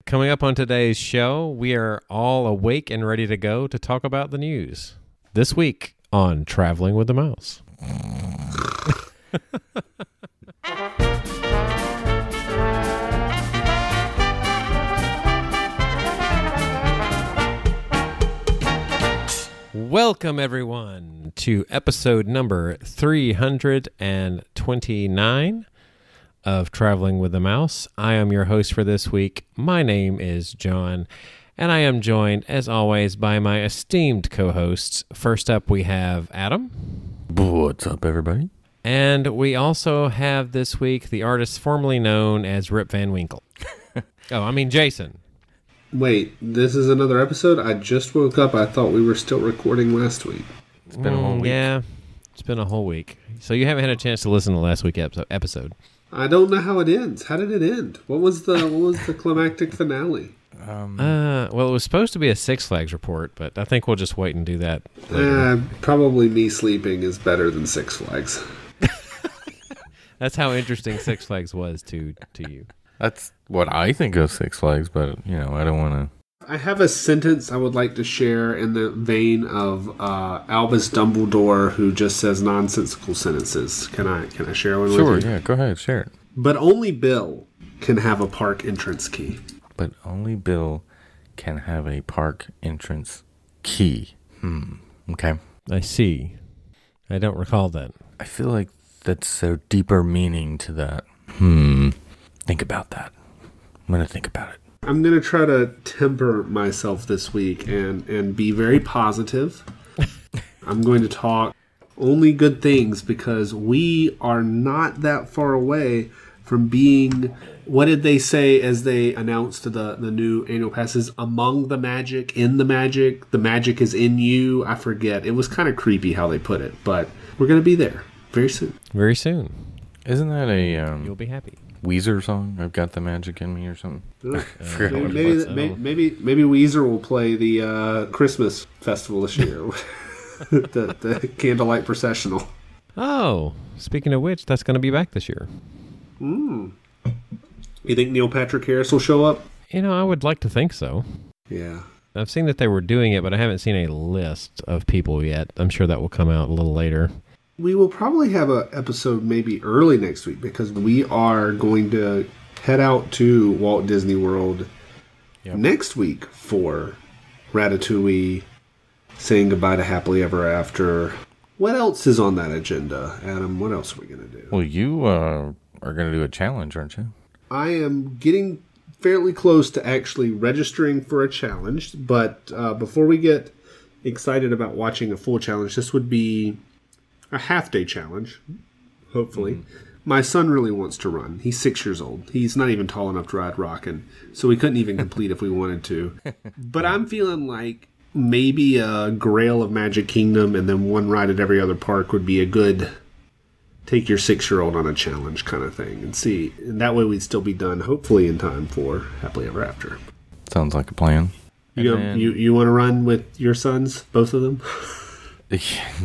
Coming up on today's show, we are all awake and ready to go to talk about the news. This week on Traveling with the Mouse. Welcome, everyone, to episode number 329 of Traveling with the Mouse. I am your host for this week. My name is Jon, and I am joined, as always, by my esteemed co-hosts. First up, we have Adam. What's up, everybody? And we also have this week the artist formerly known as Rip Van Winkle. Jason. Wait, this is another episode? I just woke up. I thought we were still recording last week. It's been a whole week. Yeah, it's been a whole week. So you haven't had a chance to listen to last week's episode. I don't know how it ends. How did it end? What was the climactic finale? Well, it was supposed to be a Six Flags report, but I think we'll just wait and do that later. Probably me sleeping is better than Six Flags. That's how interesting Six Flags was to you. That's what I think of Six Flags, but, I don't want to... I have a sentence I would like to share in the vein of Albus Dumbledore, who just says nonsensical sentences. Can I share one with you? Sure, yeah, go ahead, share it. But only Bill can have a park entrance key. But only Bill can have a park entrance key. Okay. I see. I don't recall that. I feel like that's a deeper meaning to that. Think about that. I'm going to think about it. I'm going to try to temper myself this week and be very positive. I'm going to talk only good things because we are not that far away from being, what did they say as they announced the new annual passes? Among the magic, in the magic is in you. I forget. It was kind of creepy how they put it, but we're going to be there very soon. Very soon. Isn't that a... You'll be happy. Weezer song? I've got the magic in me or something. Maybe Weezer will play the Christmas festival this year. the candlelight processional. Oh, speaking of which, that's going to be back this year. You think Neil Patrick Harris will show up? I would like to think so. Yeah. I've seen that they were doing it, but I haven't seen a list of people yet. I'm sure that will come out a little later. We will probably have an episode maybe early next week because we are going to head out to Walt Disney World next week for Ratatouille, saying goodbye to Happily Ever After. What else is on that agenda, Adam? What else are we going to do? Well, you are going to do a challenge, aren't you? I am getting fairly close to actually registering for a challenge, but before we get excited about watching a full challenge, this would be a half-day challenge, hopefully. My son really wants to run. He's 6 years old. He's not even tall enough to ride rockin', so we couldn't even complete if we wanted to. But I'm feeling like maybe a Grail of Magic Kingdom and then one ride at every other park would be a good take your 6-year-old on a challenge kind of thing and see. And that way we'd still be done, hopefully in time for Happily Ever After. Sounds like a plan. You want to run with your sons, both of them?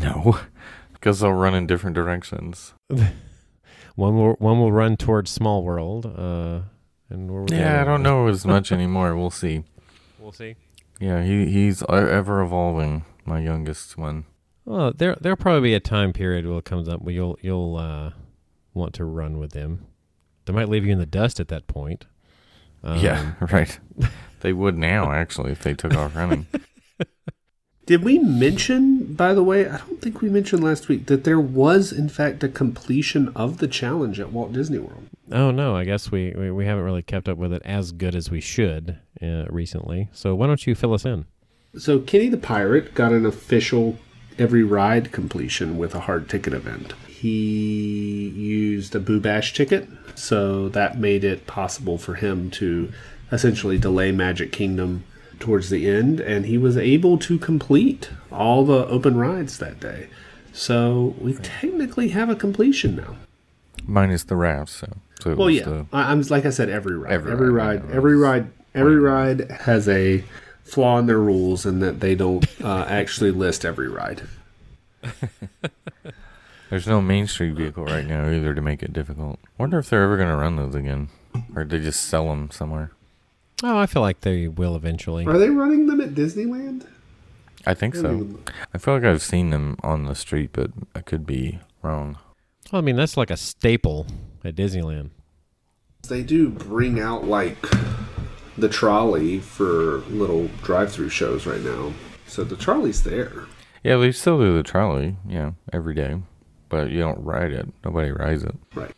No. Because they'll run in different directions. One will run towards Small World. I don't know as much anymore. We'll see. We'll see. Yeah, he's ever evolving. My youngest one. Well, there'll probably be a time period where it comes up where you'll want to run with them. They might leave you in the dust at that point. Yeah, right. They would now, actually, if they took off running. Did we mention, by the way, I don't think we mentioned last week, that there was, in fact, a completion of the challenge at Walt Disney World? Oh, no, I guess we haven't really kept up with it as good as we should recently. So why don't you fill us in? So Kenny the Pirate got an official every ride completion with a hard ticket event. He used a Boo Bash ticket, so that made it possible for him to essentially delay Magic Kingdom towards the end, and he was able to complete all the open rides that day. So we technically have a completion now. Minus the rafts. So well, yeah. I'm like I said, every ride. Every ride has a flaw in their rules in that they don't actually list every ride. There's no Main Street vehicle right now either to make it difficult. Wonder if they're ever going to run those again. Or they just sell them somewhere. Oh, I feel like they will eventually. Are they running them at Disneyland? I think so. I feel like I've seen them on the street, but I could be wrong. Well, I mean, that's like a staple at Disneyland. They do bring out, like, the trolley for little drive-through shows right now. So the trolley's there. Yeah, they still do the trolley, every day. But you don't ride it. Nobody rides it. Right.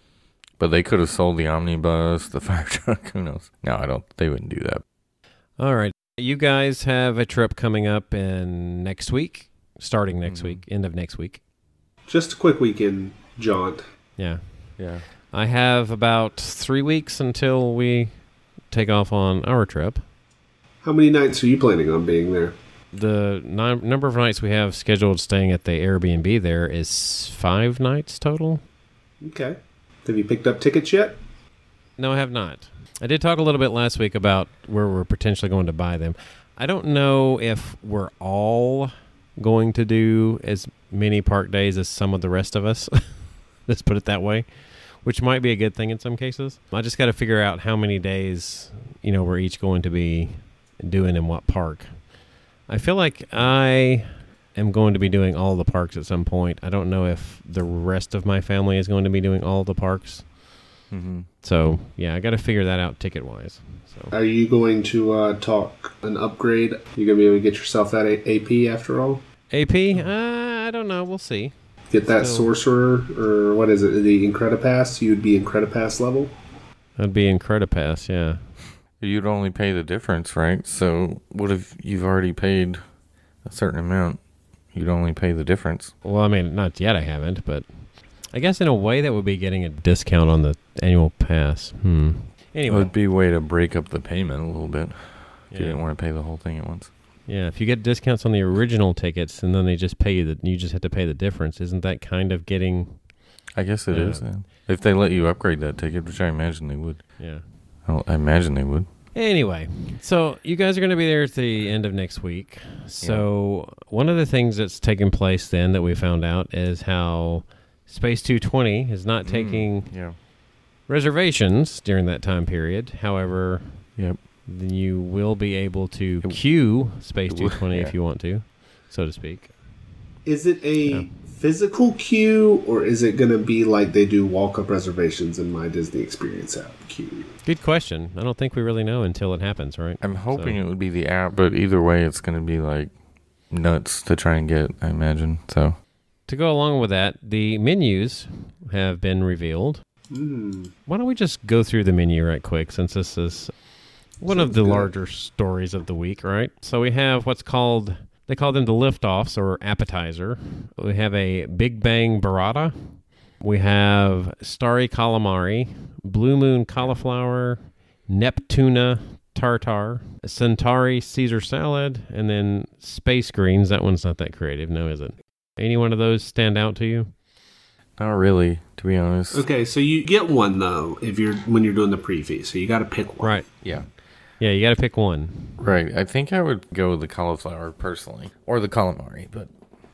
But they could have sold the omnibus, the fire truck, who knows? No, they wouldn't do that. All right. You guys have a trip coming up in next week, starting next week, end of next week. Just a quick weekend jaunt. Yeah. Yeah. I have about 3 weeks until we take off on our trip. How many nights are you planning on being there? The number of nights we have scheduled staying at the Airbnb there is 5 nights total. Okay. Have you picked up tickets yet? No, I have not. I did talk a little bit last week about where we're potentially going to buy them. I don't know if we're all going to do as many park days as some of the rest of us. Let's put it that way, which might be a good thing in some cases. I just got to figure out how many days, we're each going to be doing in what park. I feel like I am going to be doing all the parks at some point. I don't know if the rest of my family is going to be doing all the parks. Mm-hmm. So, yeah, I got to figure that out ticket-wise. So. Are you going to talk an upgrade? You going to be able to get yourself that AP after all? AP? I don't know. We'll see. Get that Sorcerer, or what is it, the Incredipass? You'd be Incredipass level? I'd be Incredipass, yeah. You'd only pay the difference, right? So what if you've already paid a certain amount? You'd only pay the difference. Well, I mean, not yet I haven't, but I guess in a way that would be getting a discount on the annual pass. Anyway. It would be a way to break up the payment a little bit if you didn't want to pay the whole thing at once. Yeah, if you get discounts on the original tickets and then they just pay you, you just have to pay the difference. Isn't that kind of getting... I guess it is. Yeah. If they let you upgrade that ticket, which I imagine they would. Yeah. I imagine they would. Anyway, so you guys are going to be there at the end of next week. So one of the things that's taking place then that we found out is how Space 220 is not taking reservations during that time period. However, then you will be able to queue Space 220 if you want to, so to speak. Is it a physical queue, or is it going to be like they do walk-up reservations in my Disney Experience app queue? Good question. I don't think we really know until it happens, right? I'm hoping it would be the app, but either way, it's going to be like nuts to try and get, I imagine. So to go along with that, the menus have been revealed. Why don't we just go through the menu right quick, since this is one of the larger stories of the week, right? So we have what's called... They call them the liftoffs or appetizer. We have a Big Bang burrata. We have Starry calamari, Blue Moon cauliflower, Neptuna tartar, Centauri Caesar salad, and then Space Greens. That one's not that creative, no, is it? Any one of those stand out to you? Not really, to be honest. Okay, so you get one though when you're doing the pre-feast. So you got to pick one. Right. Yeah. Yeah, you got to pick one. Right. I think I would go with the cauliflower personally, or the calamari. But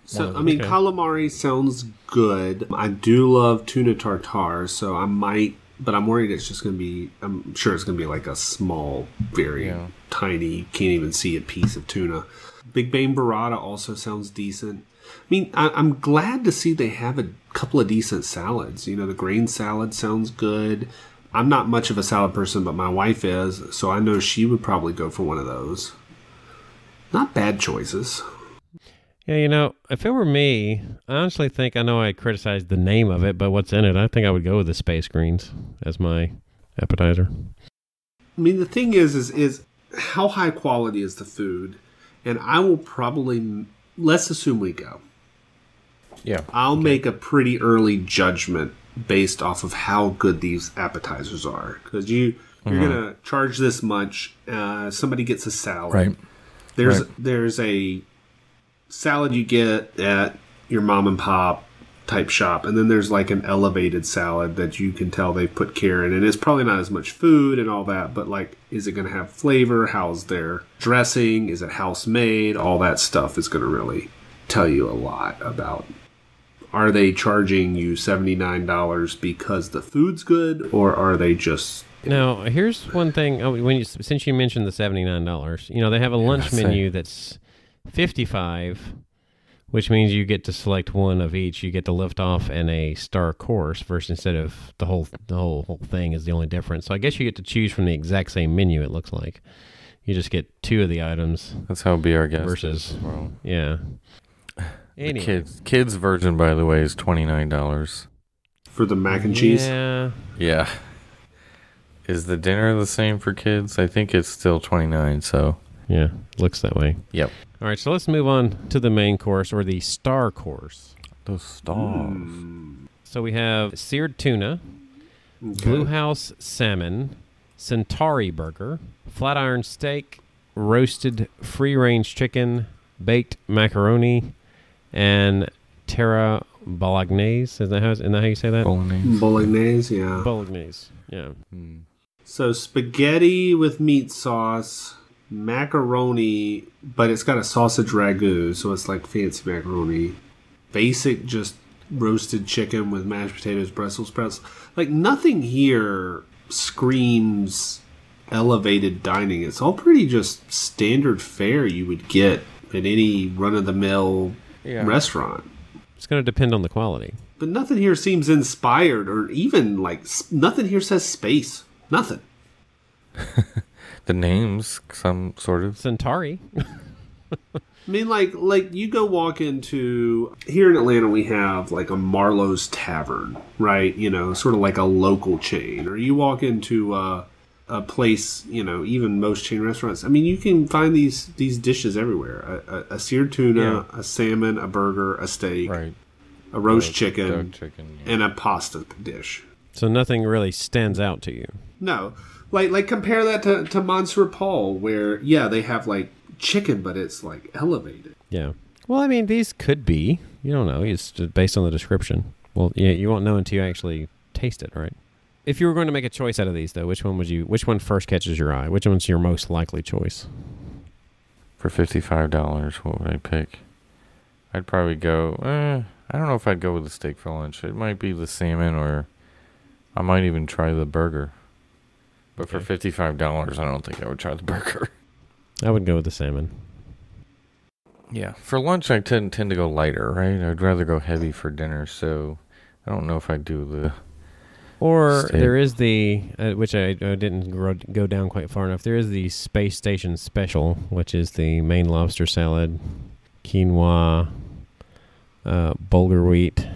so I mean, calamari sounds good. I do love tuna tartare, so I might, but I'm worried it's just going to be. I'm sure it's going to be like a small, very tiny, can't even see a piece of tuna. Big Bang burrata also sounds decent. I mean, I'm glad to see they have a couple of decent salads. You know, the grain salad sounds good. I'm not much of a salad person, but my wife is, so I know she would probably go for one of those. Not bad choices. Yeah, you know, if it were me, I honestly think, I know I criticized the name of it, but what's in it, I think I would go with the Space Greens as my appetizer. I mean, the thing is how high quality is the food? And I will probably, let's assume we go. Yeah. I'll make a pretty early judgment based off of how good these appetizers are, because you're gonna charge this much. Somebody gets a salad. Right. There's a salad you get at your mom and pop type shop, and then there's like an elevated salad that you can tell they put care in, and it's probably not as much food and all that, but like, is it going to have flavor? How's their dressing? Is it house made? All that stuff is going to really tell you a lot about. Are they charging you $79 because the food's good, or are they just Now, here's one thing. Since you mentioned the $79, they have a lunch menu that's $55, which means you get to select one of each. You get to lift off and a star course versus instead of the whole thing is the only difference. So I guess you get to choose from the exact same menu. It looks like you just get two of the items. That's how Be Our Guest versus is as well. Yeah. Anyway. The kids version, by the way, is $29 for the mac and cheese. Yeah. Is the dinner the same for kids? I think it's still $29. So yeah, looks that way. Yep. All right, so let's move on to the main course or the star course. Those stars. So we have seared tuna, Blue House salmon, Centauri burger, flat iron steak, roasted free-range chicken, baked macaroni, and terra bolognese. Isn't that how you say that? Bolognese, yeah. Bolognese, yeah. So spaghetti with meat sauce, macaroni, but it's got a sausage ragu, so it's like fancy macaroni. Basic, just roasted chicken with mashed potatoes, Brussels sprouts. Like, nothing here screams elevated dining. It's all pretty just standard fare you would get at any run-of-the-mill restaurant. It's going to depend on the quality. But nothing here seems inspired, or even, like, nothing here says space. Nothing. The names, some sort of. Centauri. I mean, like you go walk into, here in Atlanta we have like a Marlowe's Tavern, right? Sort of like a local chain. Or you walk into a place, even most chain restaurants. I mean, you can find these dishes everywhere. A seared tuna, a salmon, a burger, a steak, right. A roast chicken, duck chicken, and a pasta dish. So nothing really stands out to you. No. Like compare that to Monsieur Paul, where, they have like chicken, but it's like elevated. Yeah. Well, I mean, these could be. You don't know. It's just based on the description. Well, yeah, you won't know until you actually taste it, right? If you were going to make a choice out of these, though, which one first catches your eye? Which one's your most likely choice? For $55, what would I pick? I'd probably go, I don't know if I'd go with the steak for lunch. It might be the salmon, or I might even try the burger. But for $55, I don't think I would try the burger. I would go with the salmon. Yeah. For lunch, I tend to go lighter, right? I'd rather go heavy for dinner, so I don't know if I'd do the Or steak. There is the, which I didn't go down quite far enough, there is the Space Station Special, which is the Maine lobster salad, quinoa, bulgur wheat,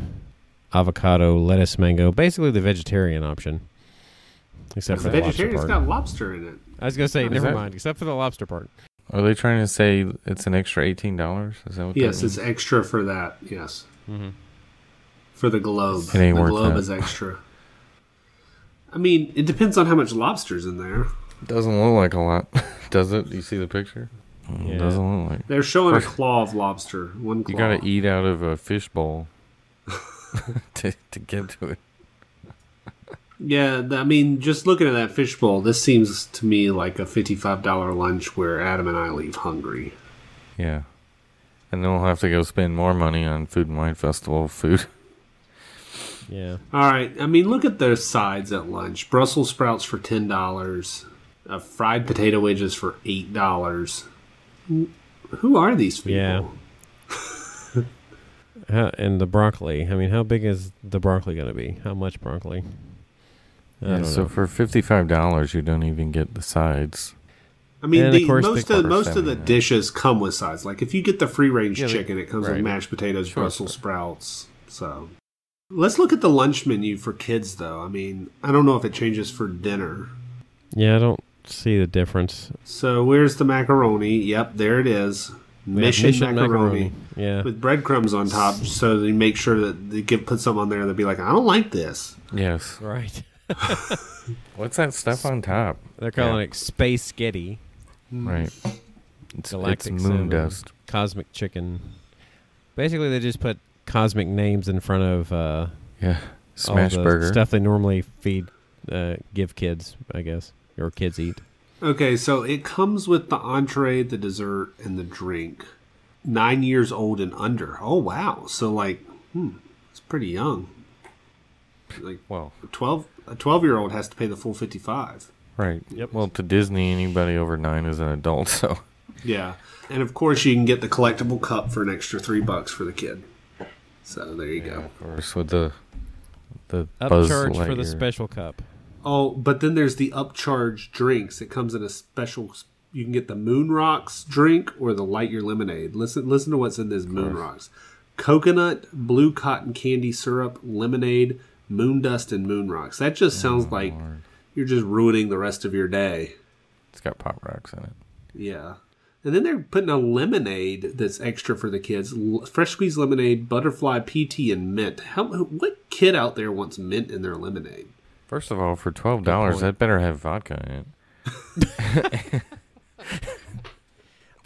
avocado, lettuce, mango. Basically the vegetarian option. Except for the vegetarian's lobster part. got lobster in it. I was going to say, never mind, except for the lobster part. Are they trying to say it's an extra $18? Is that what Yes, that it's means? extra for that, yes. Mm-hmm. For the globe. It ain't The worth globe that. is extra. I mean, it depends on how much lobster's in there. Doesn't look like a lot, does it? Do you see the picture? Yeah. Doesn't look like. They're showing a claw of lobster. One claw. You got to eat out of a fish bowl to get to it. Yeah, I mean, just looking at that fishbowl, this seems to me like a $55 lunch where Adam and I leave hungry. Yeah. And then we'll have to go spend more money on Food and Wine Festival food. Yeah. All right, I mean, look at those sides at lunch. Brussels sprouts for $10. Fried potato wedges for $8. Who are these people? Yeah. And the broccoli. I mean, how big is the broccoli going to be? How much broccoli? I don't know. For $55, you don't even get the sides. I mean, And of course most the of the dishes come with sides. Like, if you get the free-range chicken, it comes with right. mashed potatoes, Sure, Brussels sprouts. So, let's look at the lunch menu for kids, though. I mean, I don't know if it changes for dinner. Yeah, I don't see the difference. So, where's the macaroni? Yep, there it is. Mission macaroni. Yeah. With breadcrumbs on top, so they make sure that they put something on there. They'll be like, I don't like this. Yes. Right. What's that stuff on top? They're calling it Space Sketty. Right. It's Galactic moon salmon, dust. Cosmic chicken. Basically, they just put cosmic names in front of Yeah. all Smash the burger. stuff they normally give kids, I guess, or kids eat. Okay, so it comes with the entree, the dessert, and the drink. 9 years old and under. Oh, wow. So, like, it's pretty young. Like Well, a 12-year-old has to pay the full 55. right. Yep. Well, to Disney, anybody over 9 is an adult, so. Yeah. And of course, you can get the collectible cup for an extra $3 for the kid. So there you Yeah, go. of course, with the Buzz Upcharge for the Lightyear. special cup. Oh, but then there's the upcharged drinks. It comes in a special. You can get the Moon Rocks drink or the Lightyear lemonade. Listen to what's in this Moon Rocks: coconut, blue cotton candy syrup, lemonade, moon dust, and Moon Rocks. That just sounds like Lord. you're just ruining the rest of your day. It's got Pop Rocks in it. Yeah. And then they're putting a lemonade that's extra for the kids. Fresh squeezed lemonade, butterfly, PT, and mint. What kid out there wants mint in their lemonade? First of all, for $12, that better have vodka in it.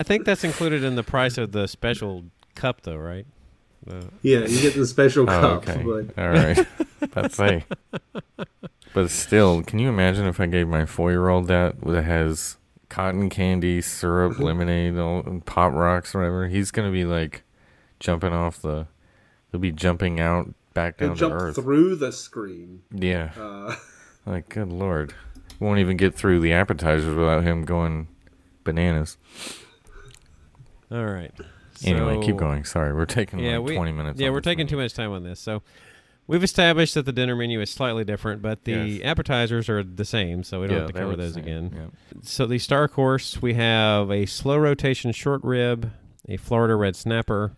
I think that's included in the price of the special cup, though, right? Yeah, you get the special Oh, cup. okay. But All right. That's say. But still, can you imagine if I gave my 4-year-old that has cotton candy, syrup, lemonade, and Pop Rocks, or whatever? He's going to be like jumping off he'll be jumping out back he'll down to jump earth. through the screen. Yeah. Like, good Lord. Won't even get through the appetizers without him going bananas. All right. Anyway, So- keep going. Sorry, we're taking like 20 minutes. Yeah, on we're this taking menu. too much time on this. So we've established that the dinner menu is slightly different, but the Yes. appetizers are the same, so we don't have to they cover look the those same. again. Yep. So the star course, we have a slow rotation short rib, a Florida red snapper.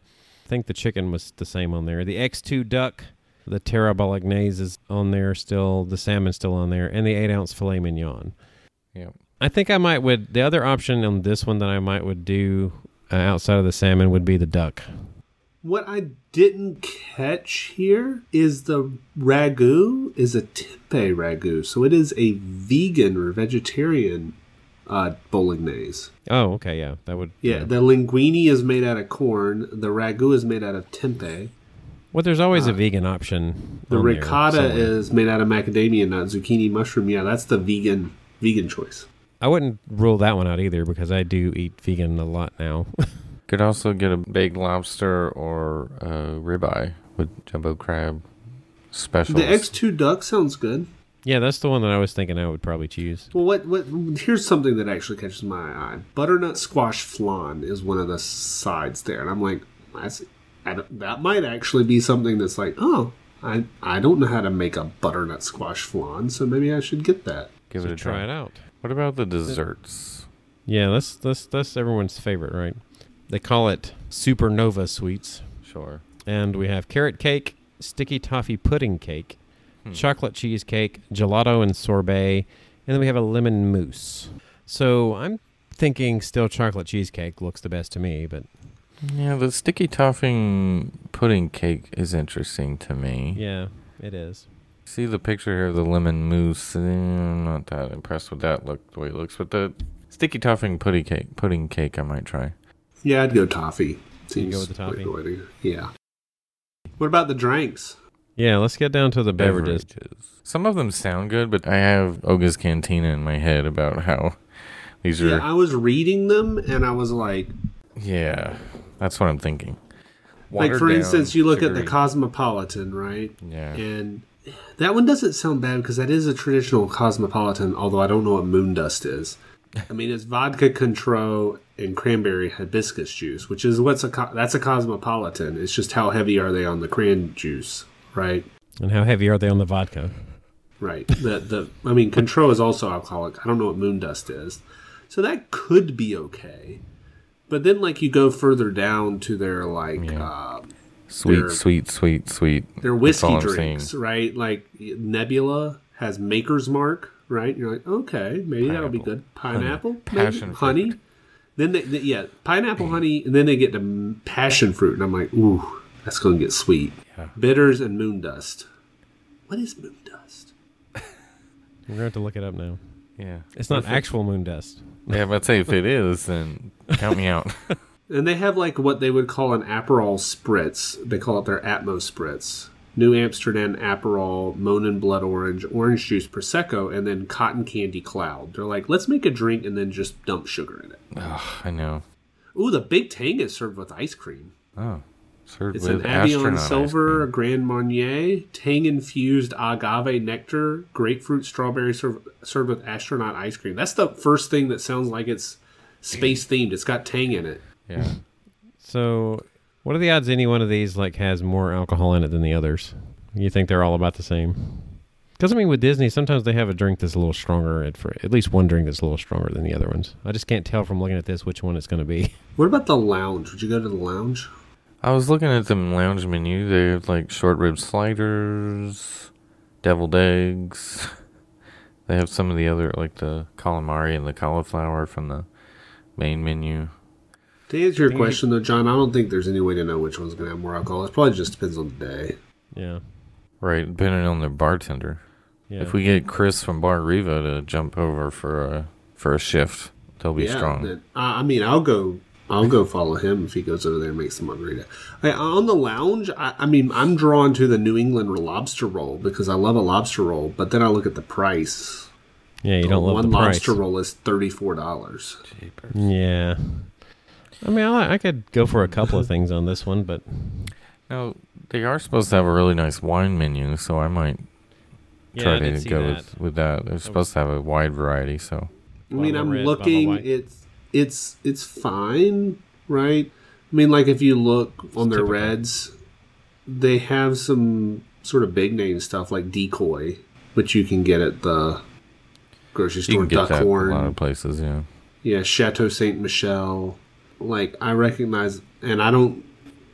I think the chicken was the same on there. The X2 duck, the terra bolognese is on there still, the salmon's still on there, and the 8-ounce filet mignon. Yep. I think the other option on this one that I would do outside of the salmon would be the duck. What I didn't catch here is the ragu is a tempeh ragu. So it is a vegan or vegetarian bolognese. Oh, okay, yeah, that would. Yeah, the linguine is made out of corn. The ragu is made out of tempeh. Well, there's always a vegan option. The on there ricotta somewhere. is made out of macadamia nut, zucchini, mushroom. Yeah, that's the vegan choice. I wouldn't rule that one out either because I do eat vegan a lot now. Could also get a baked lobster or a ribeye with jumbo crab specials. The X2 duck sounds good. Yeah, that's the one that I was thinking I would probably choose. Well, what? Here's something that actually catches my eye. Butternut squash flan is one of the sides there, and I'm like, that might actually be something that's like, oh, I don't know how to make a butternut squash flan, so maybe I should get that. Give it a Try try. it out. What about the desserts? Yeah, that's everyone's favorite, right? They call it Supernova Sweets. Sure. And we have carrot cake, sticky toffee pudding cake, chocolate cheesecake, gelato and sorbet, and then we have a lemon mousse. So I'm thinking still chocolate cheesecake looks the best to me, but Yeah, the sticky toffee pudding cake is interesting to me. yeah, it is. See the picture here of the lemon mousse. I'm not that impressed with that look, the way it looks. But the sticky toffee pudding cake I might try. Yeah, I'd go toffee. You go with the toffee? like the way to- yeah. What about the drinks? Yeah, let's get down to the beverages. Some of them sound good, but I have Oga's Cantina in my head about how these are... Yeah, I was reading them, and I was like... Yeah, that's what I'm thinking. Like, for Watered instance, down, you look at the sugary. Cosmopolitan, right? Yeah. And that one doesn't sound bad because that is a traditional Cosmopolitan, although I don't know what moon dust is. I mean, it's vodka Cointreau and cranberry hibiscus juice, which is that's a Cosmopolitan. It's just how heavy are they on the cran juice, right? And how heavy are they on the vodka? Right. I mean, Cointreau is also alcoholic. I don't know what moon dust is. So that could be okay. But then, like, you go further down to their, like, Sweet. their That's all whiskey I'm drinks, saying. right? Like, Nebula has Maker's Mark, right? You're like, okay, maybe that'll be good. Pineapple? Honey. Maybe? Passion honey? fruit. Then, pineapple, honey, and then they get to passion fruit. And I'm like, ooh, that's going to get sweet. Yeah. Bitters and moon dust. What is moon dust? We're going to have to look it up now. Yeah. It's not actual moon dust. Yeah, but say if it is, then count me out. And they have like what they would call an Aperol spritz. They call it their Atmos spritz. New Amsterdam Aperol, Monin Blood Orange, Orange Juice Prosecco, and then Cotton Candy Cloud. They're like, let's make a drink and then just dump sugar in it. Oh, I know. Ooh, the Big Tang is served with ice cream. Oh, Served It's an with Avion astronaut Silver, a ice Grand Marnier, tang-infused agave nectar, grapefruit strawberry served with astronaut ice cream. That's the first thing that sounds like it's space-themed. It's got tang in it. cream. Yeah. So, what are the odds any one of these like has more alcohol in it than the others? You think they're all about the same? Because, I mean, with Disney, sometimes they have a drink that's a little stronger, at least one drink that's a little stronger than the other ones. I just can't tell from looking at this which one it's going to be. What about the lounge? Would you go to the lounge? I was looking at the lounge menu. They have like short rib sliders, deviled eggs. They have some of the other, like the calamari and the cauliflower from the main menu. To answer your question, though, John, I don't think there's any way to know which one's going to have more alcohol. It probably just depends on the day. Yeah. Right, depending on the bartender. Yeah. If we get Chris from Bar Riva to jump over for a shift, they'll be strong. I mean, I'll go follow him if he goes over there and makes some margarita. On the lounge, I mean, I'm drawn to the New England lobster roll because I love a lobster roll, but then I look at the price. Yeah, you don't love the price. One lobster roll is $34. Jeepers. Yeah. I mean, I could go for a couple of things on this one, but... Now, they are supposed to have a really nice wine menu, so I might try to go with that. They're supposed to have a wide variety, so... I mean, I'm looking, it's fine, right? I mean, like, if you look on their reds, they have some sort of big name stuff like Decoy, which you can get at the grocery store. You can get that Duckhorn. a lot of places, yeah. Yeah, Chateau Saint Michel. Like, I recognize, and I don't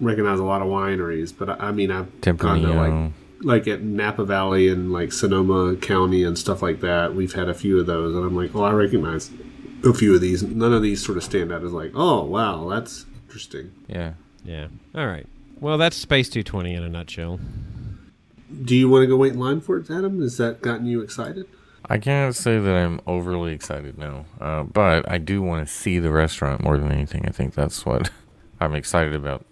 recognize a lot of wineries, but I mean, I've gone to like at Napa Valley and like Sonoma County and stuff like that. We've had a few of those, and I'm like, oh, I recognize a few of these. None of these sort of stand out as like, oh, wow, that's interesting. Yeah. Yeah. All right. Well, that's Space 220 in a nutshell. Do you want to go wait in line for it, Adam? Has that gotten you excited? I can't say that I'm overly excited, no. But I do want to see the restaurant more than anything. I think that's what I'm excited about.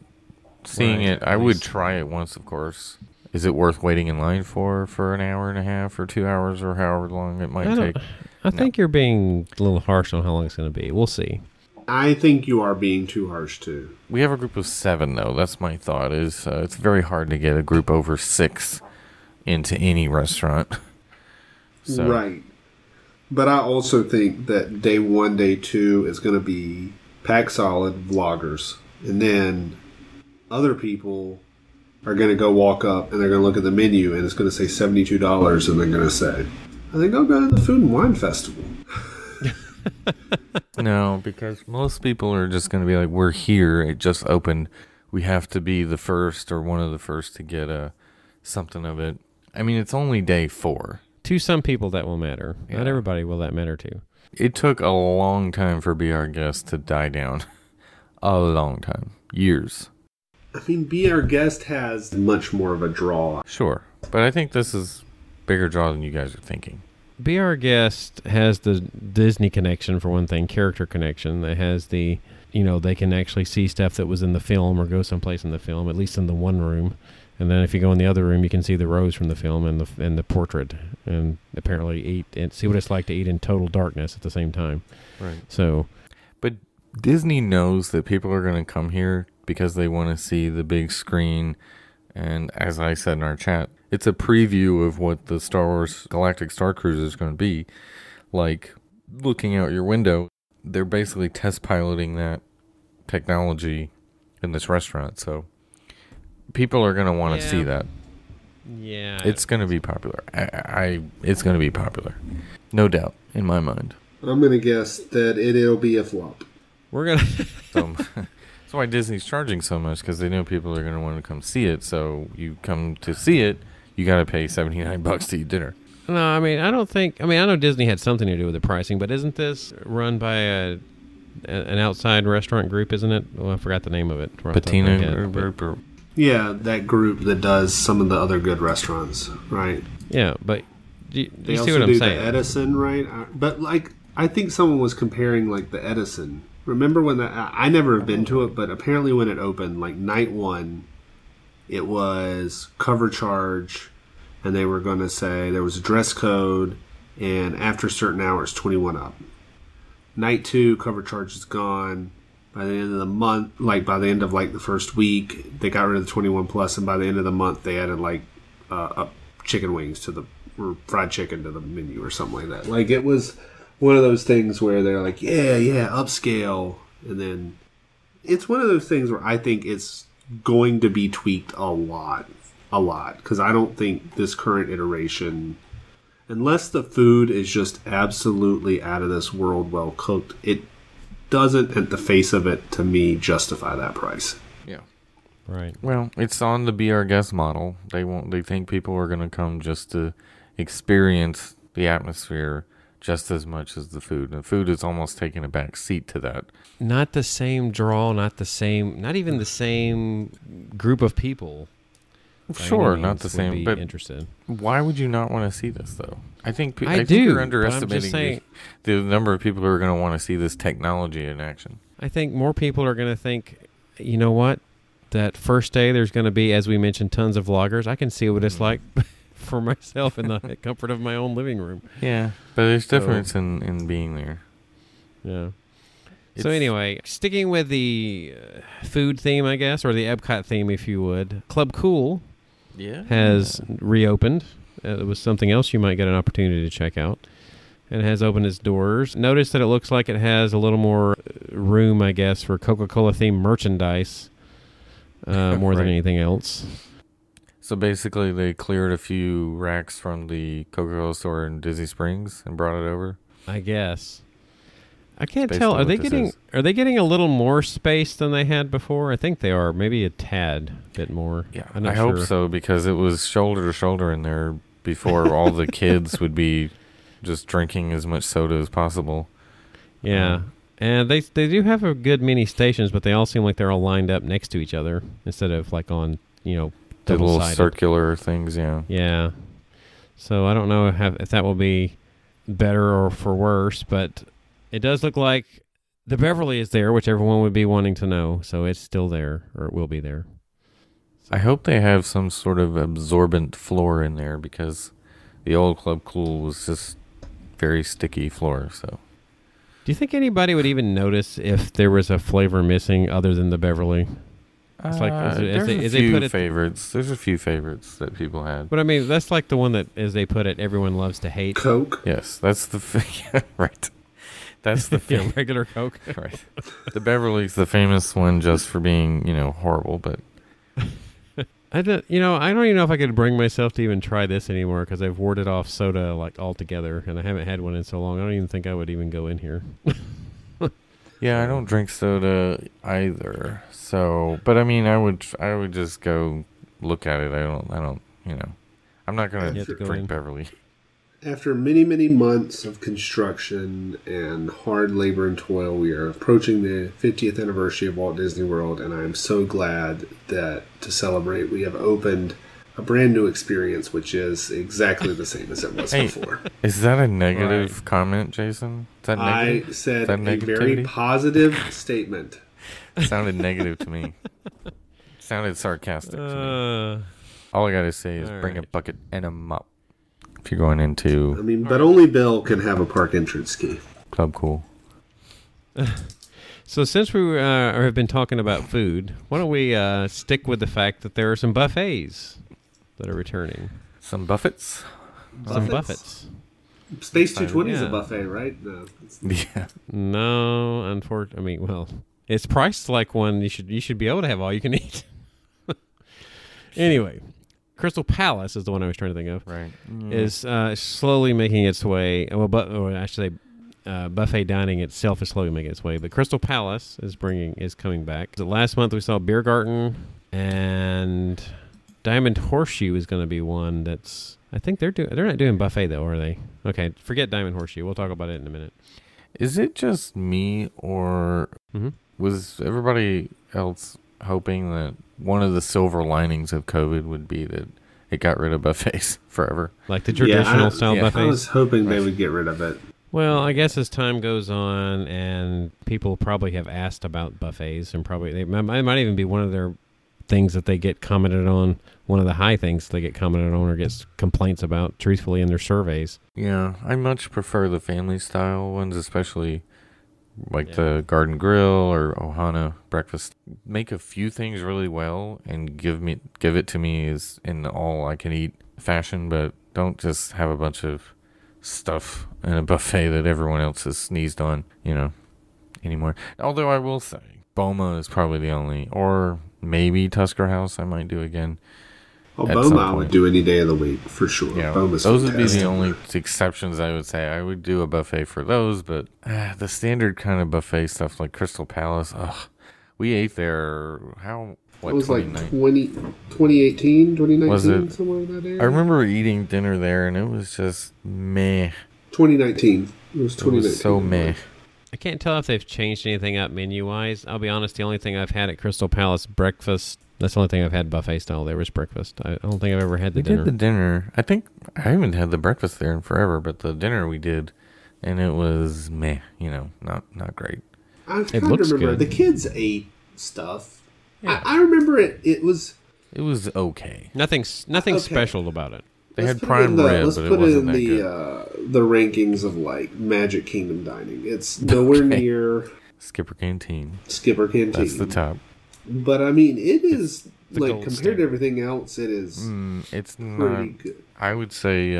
Seeing it, I would try it once, of course. Is it worth waiting in line for an hour and a half or 2 hours or however long it might take? I think you're being a little harsh on how long it's going to be. We'll see. I think you are being too harsh, too. We have a group of 7, though. That's my thought. Is it's very hard to get a group over 6 into any restaurant. So. Right. But I also think that day 1, day 2 is going to be pack solid vloggers. And then other people are going to go walk up and they're going to look at the menu and it's going to say $72 and they're going to say, I think I'll go to the Food and Wine Festival. No, because most people are just going to be like, we're here. It just opened. We have to be the first or one of the first to get something of it. I mean, it's only day 4. To some people, that will matter. Yeah. Not everybody will that matter to. It took a long time for Be Our Guest to die down. A long time. Years. I mean, Be Our Guest has much more of a draw. Sure. But I think this is bigger draw than you guys are thinking. Be Our Guest has the Disney connection, for one thing, character connection. That has the, they can actually see stuff that was in the film or go someplace in the film, at least in the one room. And then if you go in the other room, you can see the rose from the film and the portrait, and apparently eat and see what it's like to eat in total darkness at the same time. Right. So, but Disney knows that people are going to come here because they want to see the big screen. And as I said in our chat, it's a preview of what the Star Wars Galactic Star Cruiser is going to be. Like, looking out your window, they're basically test piloting that technology in this restaurant. So people are going to want to see that. Yeah. It's going to be popular. It's going to be popular. No doubt, in my mind. I'm going to guess that it'll be a flop. We're going to... That's why Disney's charging so much, because they know people are going to want to come see it. So you come to see it, you got to pay $79 to eat dinner. No, I mean, I know Disney had something to do with the pricing, but isn't this run by an outside restaurant group, isn't it? Well, I forgot the name of it. Patina. Yeah, that group that does some of the other good restaurants, right? Yeah, but you they see also what I'm do saying? The Edison, right? But like, I think someone was comparing like the Edison. Remember when I never have been to it, but apparently when it opened, like night 1, it was cover charge, and they were going to say there was a dress code, and after certain hours, 21 up. Night 2, cover charge is gone. By the end of the month, like by the end of like the first week, they got rid of the 21 plus, and by the end of the month, they added like chicken wings to the or fried chicken to the menu or something like that. Like it was one of those things where they're like, yeah, upscale, and then it's one of those things where I think it's going to be tweaked a lot, because I don't think this current iteration, unless the food is just absolutely out of this world well cooked, it doesn't, at the face of it, to me, justify that price. Yeah. Right. Well, it's on the Be Our Guest model. They think people are going to come just to experience the atmosphere just as much as the food. And the food is almost taking a back seat to that. Not the same draw, not even the same group of people. Sure, not the same, but interested. Why would you not want to see this, though? I think but you're I'm underestimating just saying, the number of people who are going to want to see this technology in action. I think more people are going to think, you know what, that first day there's going to be, as we mentioned, tons of vloggers. I can see what it's like for myself in the comfort of my own living room. Yeah, but there's difference in being there. Yeah. So anyway, sticking with the food theme, I guess, or the Epcot theme, if you would, Club Cool has reopened. It was something else you might get an opportunity to check out. And it has opened its doors. Notice that it looks like it has a little more room, I guess, for Coca-Cola themed merchandise more than anything else. So basically they cleared a few racks from the Coca-Cola store in Disney Springs and brought it over? I guess. I can't tell. Are they getting a little more space than they had before? I think they are. Maybe a tad bit more. Yeah, I hope so, because it was shoulder to shoulder in there before all the kids would be just drinking as much soda as possible. Yeah. And they do have a good many stations, but they all seem like they're all lined up next to each other instead of like on, the little circular things, yeah. Yeah. So I don't know if that will be better or for worse, but it does look like the Beverly is there, which everyone would be wanting to know. So it's still there, or it will be there. I hope they have some sort of absorbent floor in there, because the old Club Cool was just very sticky floor. So, do you think anybody would even notice if there was a flavor missing other than the Beverly? It's like there's a few favorites. There's a few favorites that people had. But I mean, that's like the one that, as they put it, everyone loves to hate. Coke. Yes, that's the right. That's the regular Coke. Right. The Beverly's the famous one just for being, horrible, but I don't even know if I could bring myself to even try this anymore, because I've warded off soda like altogether, and I haven't had one in so long. I don't even think I would even go in here. Yeah, I don't drink soda either. So, but I mean, I would just go look at it. I don't, I'm not going to drink Beverly. After many, many months of construction and hard labor and toil, we are approaching the 50th anniversary of Walt Disney World, and I am so glad that to celebrate, we have opened a brand new experience, which is exactly the same as it was before. Is that a negative comment, Jason? Is that negative? I said a very positive statement. It sounded negative to me. It sounded sarcastic to me. All I got to say is bring a bucket and a mop. If you're going into... but only Bill can have a park entrance key. Club Cool. So since we have been talking about food, why don't we stick with the fact that there are some buffets that are returning. Some buffets? Some buffets. Space 220 is a buffet, right? No. Yeah. No, unfortunately. It's priced like one. You should be able to have all you can eat. Anyway, Crystal Palace is the one I was trying to think of. Right. Is slowly making its way. Buffet dining itself is slowly making its way. But Crystal Palace is coming back. Last month we saw Beer Garden, and Diamond Horseshoe is going to be one that's. I think they're not doing buffet though, are they? Okay, forget Diamond Horseshoe. We'll talk about it in a minute. Is it just me, or was everybody else hoping that one of the silver linings of COVID would be that it got rid of buffets forever? Like the traditional style buffets? I was hoping they would get rid of it. Well, I guess as time goes on and people probably have asked about buffets, and probably it might even be one of their things that they get commented on, one of the high things they get commented on or gets complaints about, truthfully, in their surveys. Yeah, I much prefer the family style ones, especially like the Garden Grill or Ohana breakfast. Make a few things really well and give it to me as in all I can eat fashion, but don't just have a bunch of stuff in a buffet that everyone else has sneezed on, anymore. Although I will say, Boma is probably the only, or maybe Tusker House I might do again. Oh, Boma I would do any day of the week, for sure. Yeah, Boma's those fantastic. would be the only exceptions I would say. I would do a buffet for those, but the standard kind of buffet stuff like Crystal Palace, we ate there, it was like 2018, 2019, was it? somewhere in that area. I remember eating dinner there, and it was just meh. 2019. It was 2019. It was so meh. I can't tell if they've changed anything up menu-wise. I'll be honest, the only thing I've had at Crystal Palace breakfast, that's the only thing I've had buffet style there was breakfast. I don't think I've ever had the dinner. We did the dinner. I think I haven't had the breakfast there in forever, but the dinner we did, and it was meh, not great. I kind of remember good. the kids ate stuff. Yeah. I remember it was... It was okay. Nothing Okay. special about it. They had prime rib, but it wasn't that good. The rankings of like Magic Kingdom dining. It's nowhere near Skipper Canteen. Skipper Canteen. That's the top. But I mean, it is the like gold compared standard. to everything else, it is It's pretty not. good. I would say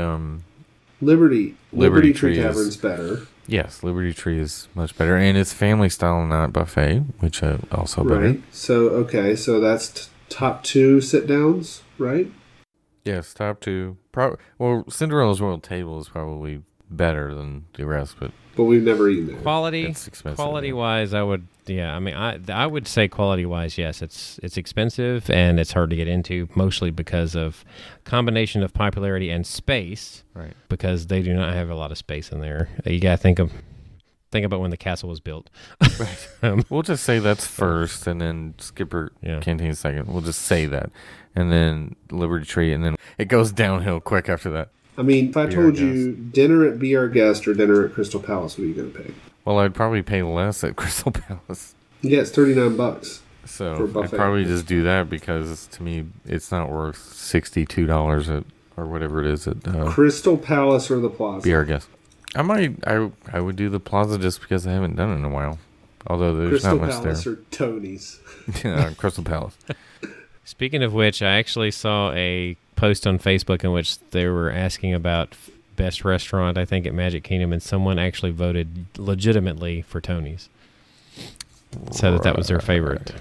Liberty Liberty Tree Tree Tavern's better, yes. Liberty Tree is much better, and it's family style, not buffet, which also better. right? So that's top 2 sit downs, right? Yes, top 2. Cinderella's Royal Table is probably better than the rest, but But we've never eaten there. it's expensive. Quality-wise, I would, I would say quality-wise, yes, it's expensive and it's hard to get into, mostly because of combination of popularity and space. Right. Because they do not have a lot of space in there. You got to think about when the castle was built. Right. We'll just say that's first, and then Skipper Canteen second. We'll just say that, and then Liberty Tree, and then it goes downhill quick after that. I mean, if I told you dinner at Be Our Guest or dinner at Crystal Palace, what are you going to pay? Well, I'd probably pay less at Crystal Palace. Yeah, it's $39. So I'd probably just do that because to me, it's not worth $62 or whatever it is at Crystal Palace or the Plaza? Be Our Guest. I would do the Plaza just because I haven't done it in a while. Although there's Crystal not much Palace there. or Tony's? Crystal Palace. Speaking of which, I actually saw a post on Facebook in which they were asking about best restaurant, I think, at Magic Kingdom, and someone actually voted legitimately for Tony's. Said that was their favorite.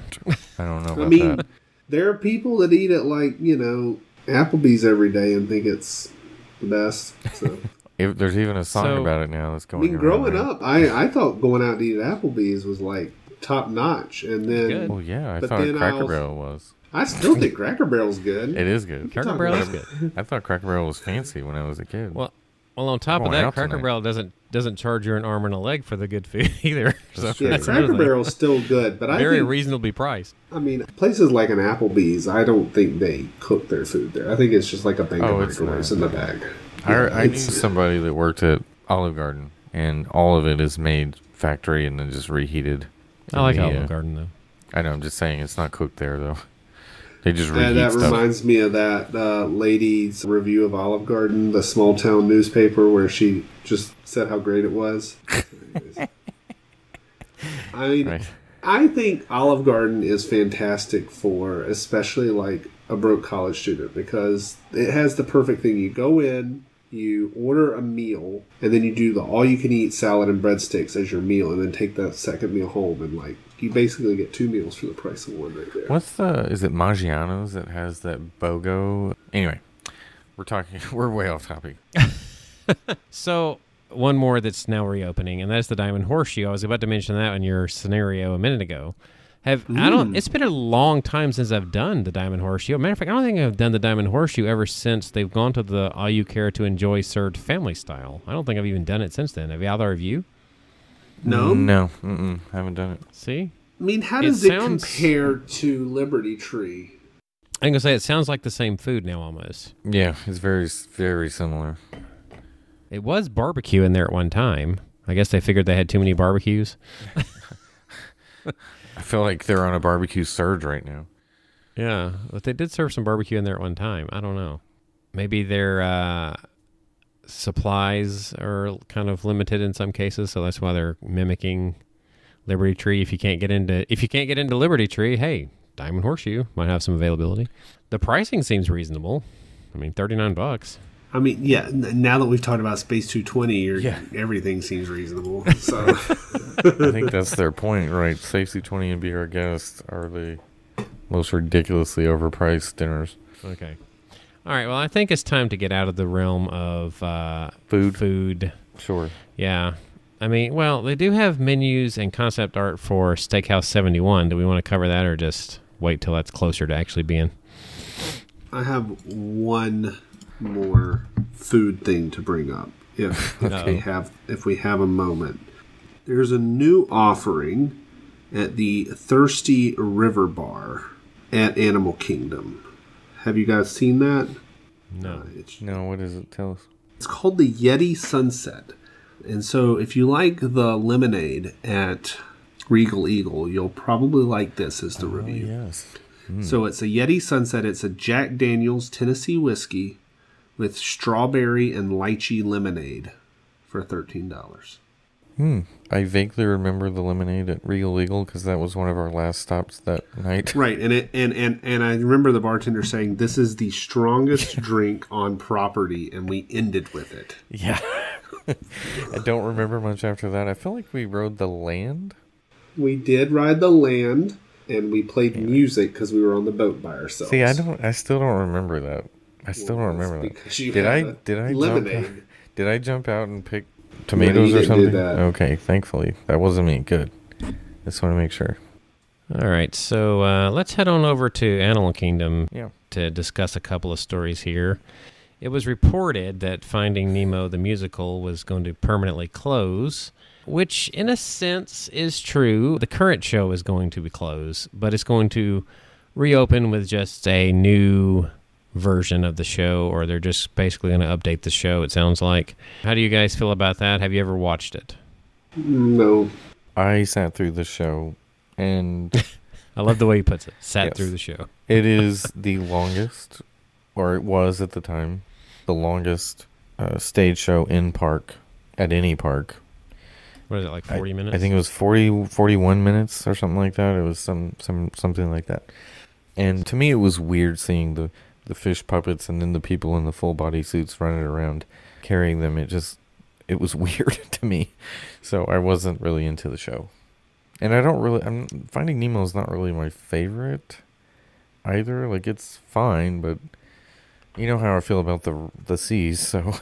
I don't know about that. There are people that eat at Applebee's every day and think it's the best. So. If there's even a song about it now that's going on. Growing up, I thought going out to eat at Applebee's was like top notch, and then Good. Well, yeah, I thought Cracker Barrel was. I still think Cracker Barrel's good. It is good. Cracker Barrel is good. I thought Cracker Barrel was fancy when I was a kid. Well, on top of that, Cracker Barrel doesn't charge you an arm and a leg for the good food either. So yeah, Cracker Barrel's still good, but very I think, reasonably priced. I mean, places like an Applebee's, I don't think they cook their food there. I think it's just like a bank of microwaves in the bag. I knew somebody that worked at Olive Garden, and all of it is made factory and then just reheated. I like Olive Garden, though. I know, I'm just saying it's not cooked there, though. They just reheat that stuff. Reminds me of that lady's review of Olive Garden, the small town newspaper, where she just said how great it was. I mean, right. I think Olive Garden is fantastic for especially like a broke college student because it has the perfect thing. You go in, you order a meal, and then you do the all-you-can-eat salad and breadsticks as your meal, and then take that second meal home, and like you basically get 2 meals for the price of one right there. Is it Maggiano's that has that BOGO? Anyway, we're way off topic. So one more that's now reopening, and that's the Diamond Horseshoe. I was about to mention that in your scenario a minute ago. It's been a long time since I've done the Diamond Horseshoe. Matter of fact, I don't think I've done the Diamond Horseshoe ever since they've gone to the All You Care to Enjoy served family style. I don't think I've even done it since then. Have either of you? No. No. Haven't done it. See? I mean, how does it compare to Liberty Tree? I'm going to say it sounds like the same food now almost. Yeah, it's very, very similar. It was barbecue in there at one time. I guess they figured they had too many barbecues. I feel like they're on a barbecue surge right now. Yeah, but they did serve some barbecue in there at one time. I don't know. Maybe their supplies are kind of limited in some cases, so that's why they're mimicking Liberty Tree, if you can't get into Liberty Tree, hey, Diamond Horseshoe might have some availability. The pricing seems reasonable. I mean, $39. I mean, yeah. Now that we've talked about Space 220, everything seems reasonable. So I think that's their point, right? Space 220 and Be Our Guest are the most ridiculously overpriced dinners. Okay. All right. Well, I think it's time to get out of the realm of food. Sure. Yeah. I mean, well, they do have menus and concept art for Steakhouse 71. Do we want to cover that or just wait till that's closer to actually being? I have one more food thing to bring up if we have a moment. There's a new offering at the Thirsty River Bar at Animal Kingdom. Have you guys seen that? No. No, what is it? Tell us. It's called the Yeti Sunset. And so if you like the lemonade at Regal Eagle, you'll probably like this as the review. Yes. So it's a Yeti Sunset. It's a Jack Daniel's Tennessee whiskey with strawberry and lychee lemonade for $13. I vaguely remember the lemonade at Regal Eagle because that was one of our last stops that night. Right, and I remember the bartender saying this is the strongest drink on property, and we ended with it. Yeah. I don't remember much after that. I feel like we rode the land. We did ride the land, and we played music because we were on the boat by ourselves. See, I still don't remember that. I still don't remember that. Did I jump out and pick tomatoes or something? Okay, thankfully that wasn't me. Good. Just want to make sure. All right, so let's head on over to Animal Kingdom to discuss a couple of stories here. It was reported that Finding Nemo the musical was going to permanently close, which in a sense is true. The current show is going to be closed, but it's going to reopen with just a new version of the show, or they're just basically going to update the show, it sounds like. How do you guys feel about that? Have you ever watched it? No. I sat through the show, and I love the way he puts it. Through the show. It is the longest, or it was at the time, the longest stage show in park, at any park. What is it, like 40 minutes? I think it was 41 minutes or something like that. It was something like that. And to me, it was weird seeing the fish puppets and then the people in the full body suits running around carrying them. It was weird to me. So I wasn't really into the show. And Finding Nemo is not really my favorite either. Like, it's fine, but you know how I feel about the seas, so.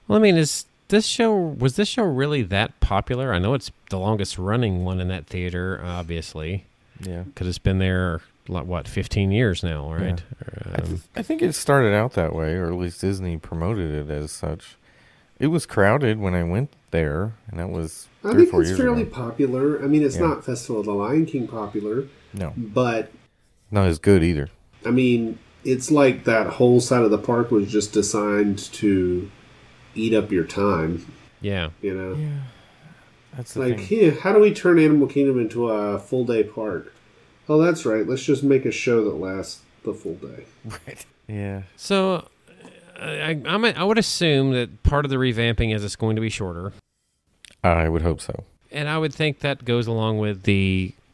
Well, I mean, was this show really that popular? I know it's the longest running one in that theater, obviously. Yeah. Because it's been there, 15 years now, right? Yeah. I think it started out that way, or at least Disney promoted it as such. It was crowded when I went there, and that was 3 or 4 years ago. I think it's fairly popular. I mean, it's not Festival of the Lion King popular. No. But not as good either. I mean, it's like that whole side of the park was just designed to eat up your time. Yeah. You know? Yeah. That's the like, thing. How do we turn Animal Kingdom into a full day park? Oh, that's right. Let's just make a show that lasts the full day. Right. Yeah. So I would assume that part of the revamping is it's going to be shorter. I would hope so. And I would think that goes along with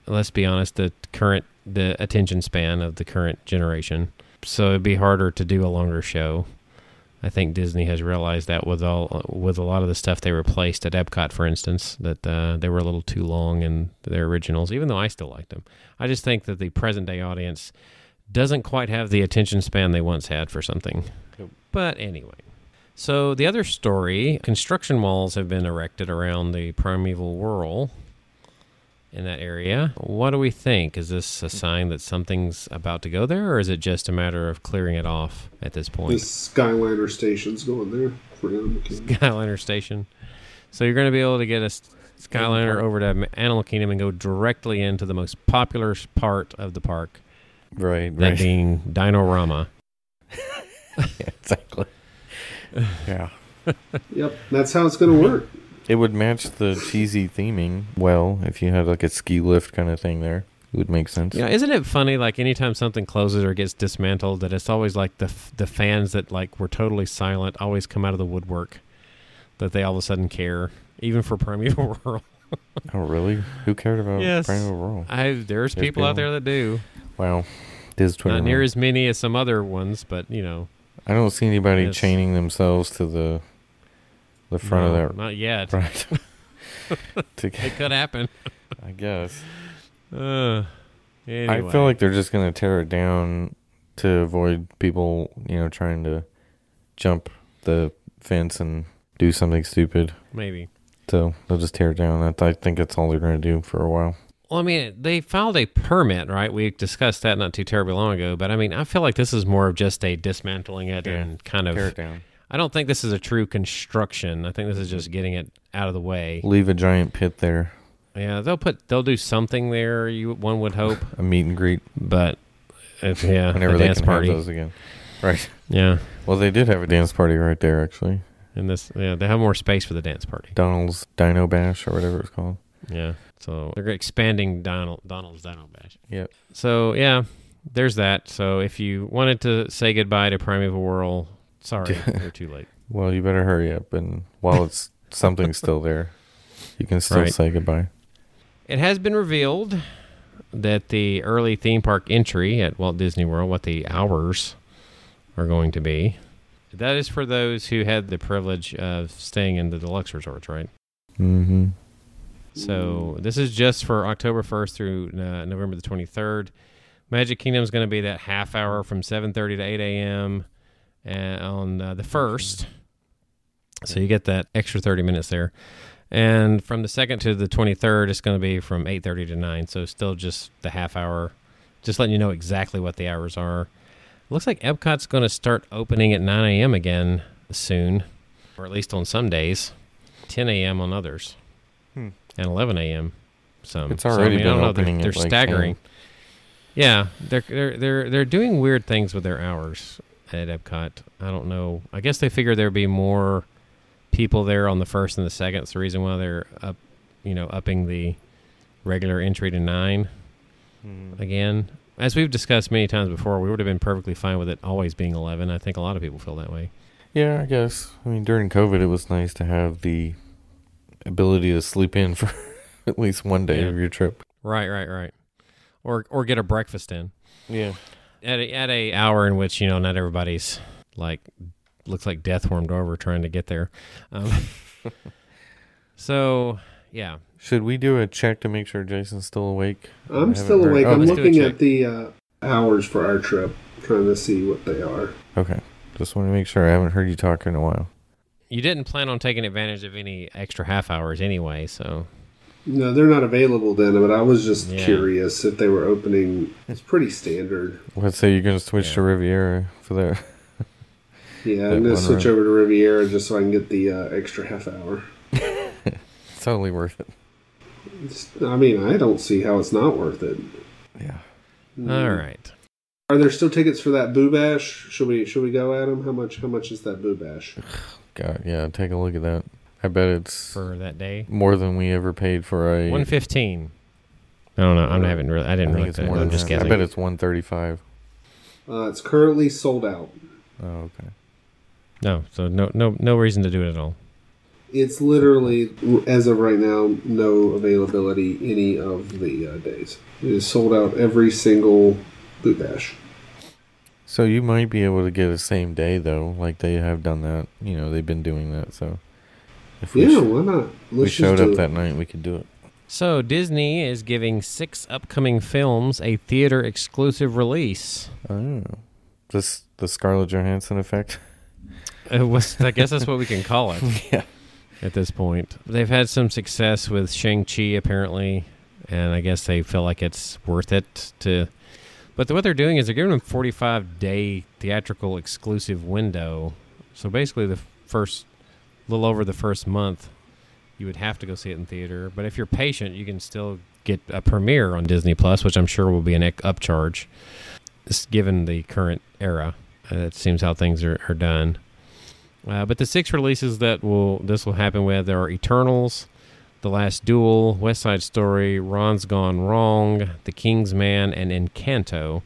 let's be honest, the attention span of the current generation. So it'd be harder to do a longer show. I think Disney has realized that with a lot of the stuff they replaced at Epcot, for instance, that they were a little too long in their originals, even though I still liked them. I just think that the present-day audience doesn't quite have the attention span they once had for something. Nope. But anyway. So the other story, construction walls have been erected around the Primeval Whirl in that area. What do we think? Is this a sign that something's about to go there, or is it just a matter of clearing it off at this point? The Skyliner station's going there. Skyliner station. So you're going to be able to get a Skyliner over to Animal Kingdom and go directly into the most popular part of the park. Right. That being Dino-Rama. Yeah, exactly. Yeah. Yep, that's how it's going to work. It would match the cheesy theming well if you had like a ski lift kind of thing there. It would make sense. Yeah, isn't it funny, like anytime something closes or gets dismantled, that it's always like the fans that like were totally silent always come out of the woodwork, that they all of a sudden care, even for Primeval Whirl. Oh, really? Who cared about Yes. Primeval Whirl? There's people out there that do. Wow. Diz Twitter. Not near as many as some other ones, but, you know. I don't see anybody Yes. chaining themselves to the front of that. Not yet. Right. It could happen. I guess. Anyway. I feel like they're just going to tear it down to avoid people, trying to jump the fence and do something stupid. Maybe. So they'll just tear it down. I think that's all they're going to do for a while. Well, I mean, they filed a permit, right? We discussed that not too terribly long ago. But, I mean, I feel like this is more of just a dismantling it and kind of... tear it down. I don't think this is a true construction. I think this is just getting it out of the way. Leave a giant pit there. Yeah, they'll do something there, one would hope. A meet and greet. But, whenever a they dance can party. have those again. Right. Yeah. Well, they did have a dance party right there, actually. And they have more space for the dance party. Donald's Dino Bash, or whatever it's called. Yeah. So they're expanding Donald's Dino Bash. Yep. So, yeah, there's that. So if you wanted to say goodbye to Primeval Whirl, sorry, you're too late. Well, you better hurry up. And while it's something's still there, you can still say goodbye. It has been revealed that the early theme park entry at Walt Disney World, what the hours are going to be, that is for those who had the privilege of staying in the deluxe resorts, right? Mm-hmm. So this is just for October 1st through November the 23rd. Magic Kingdom is going to be that half hour from 7:30 to 8 a.m. On the 1st. So you get that extra 30 minutes there. And from the 2nd to the 23rd, it's going to be from 8:30 to 9. So still just the half hour. Just letting you know exactly what the hours are. Looks like Epcot's going to start opening at 9 a.m. again soon. Or at least on some days. 10 a.m. on others. And 11 a.m. some. It's already been opening. They're staggering. 10. Yeah, they're doing weird things with their hours at Epcot. I don't know. I guess they figure there'd be more people there on the 1st and the 2nd. It's the reason why they're upping the regular entry to 9 again. As we've discussed many times before, we would have been perfectly fine with it always being 11. I think a lot of people feel that way. Yeah, I guess. I mean, during COVID, it was nice to have the ability to sleep in for at least one day of your trip. Right. Or get a breakfast in. Yeah. At a hour in which, not everybody's looks like death warmed over trying to get there. So, yeah. Should we do a check to make sure Jason's still awake? I'm still awake. I'm looking at the hours for our trip, trying to see what they are. Okay. Just want to make sure. I haven't heard you talk in a while. You didn't plan on taking advantage of any extra half hours anyway, so... No, they're not available then, but I was just curious if they were opening. It's pretty standard. Let's say you're going to switch to Riviera for that. Yeah, I'm going to switch over to Riviera just so I can get the extra half hour. It's totally worth it. I don't see how it's not worth it. Yeah. All right. Are there still tickets for that Boo Bash? Should we go at them? How much is that Boo Bash? God, yeah, take a look at that. I bet it's for that day more than we ever paid for a $115. I don't know. I didn't really. I'm just guessing. I bet it's $135. It's currently sold out. Oh, okay. No, so no reason to do it at all. It's literally, as of right now, no availability any of the days. It is sold out every single Boo Bash. So you might be able to get a same day though, like they have done that. They've been doing that. So if why not? We showed up that night, we could do it. So Disney is giving 6 upcoming films a theater exclusive release. Oh, the Scarlett Johansson effect. I guess that's what we can call it. Yeah. At this point, they've had some success with Shang-Chi apparently, and I guess they feel like it's worth it to. But what they're doing is they're giving them 45-day theatrical exclusive window. So basically, little over the first month, you would have to go see it in theater. But if you're patient, you can still get a premiere on Disney Plus, which I'm sure will be an upcharge, given the current era. It seems how things are done. But the 6 releases this will happen with are Eternals, The Last Duel, West Side Story, Ron's Gone Wrong, The King's Man, and Encanto.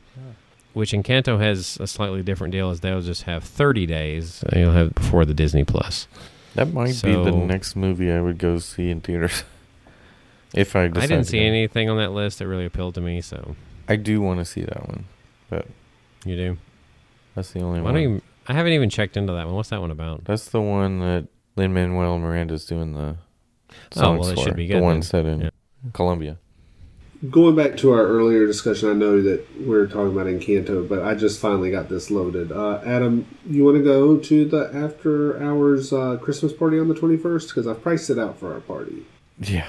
Which Encanto has a slightly different deal, as they'll just have 30 days. You'll have before the Disney Plus. That might be the next movie I would go see in theaters. If I decide I didn't to see go. anything on that list that really appealed to me, so I do want to see that one, but you do. that's the only Why one. don't you, I haven't even checked into that one. What's that one about? That's the one that Lin-Manuel Miranda's doing the Oh, songs well, it for. should be The good one then. set in Yeah. Colombia. Going back to our earlier discussion, I know that we're talking about Encanto, but I just finally got this loaded. Adam, you want to go to the after hours Christmas party on the 21st? Because I've priced it out for our party. Yeah,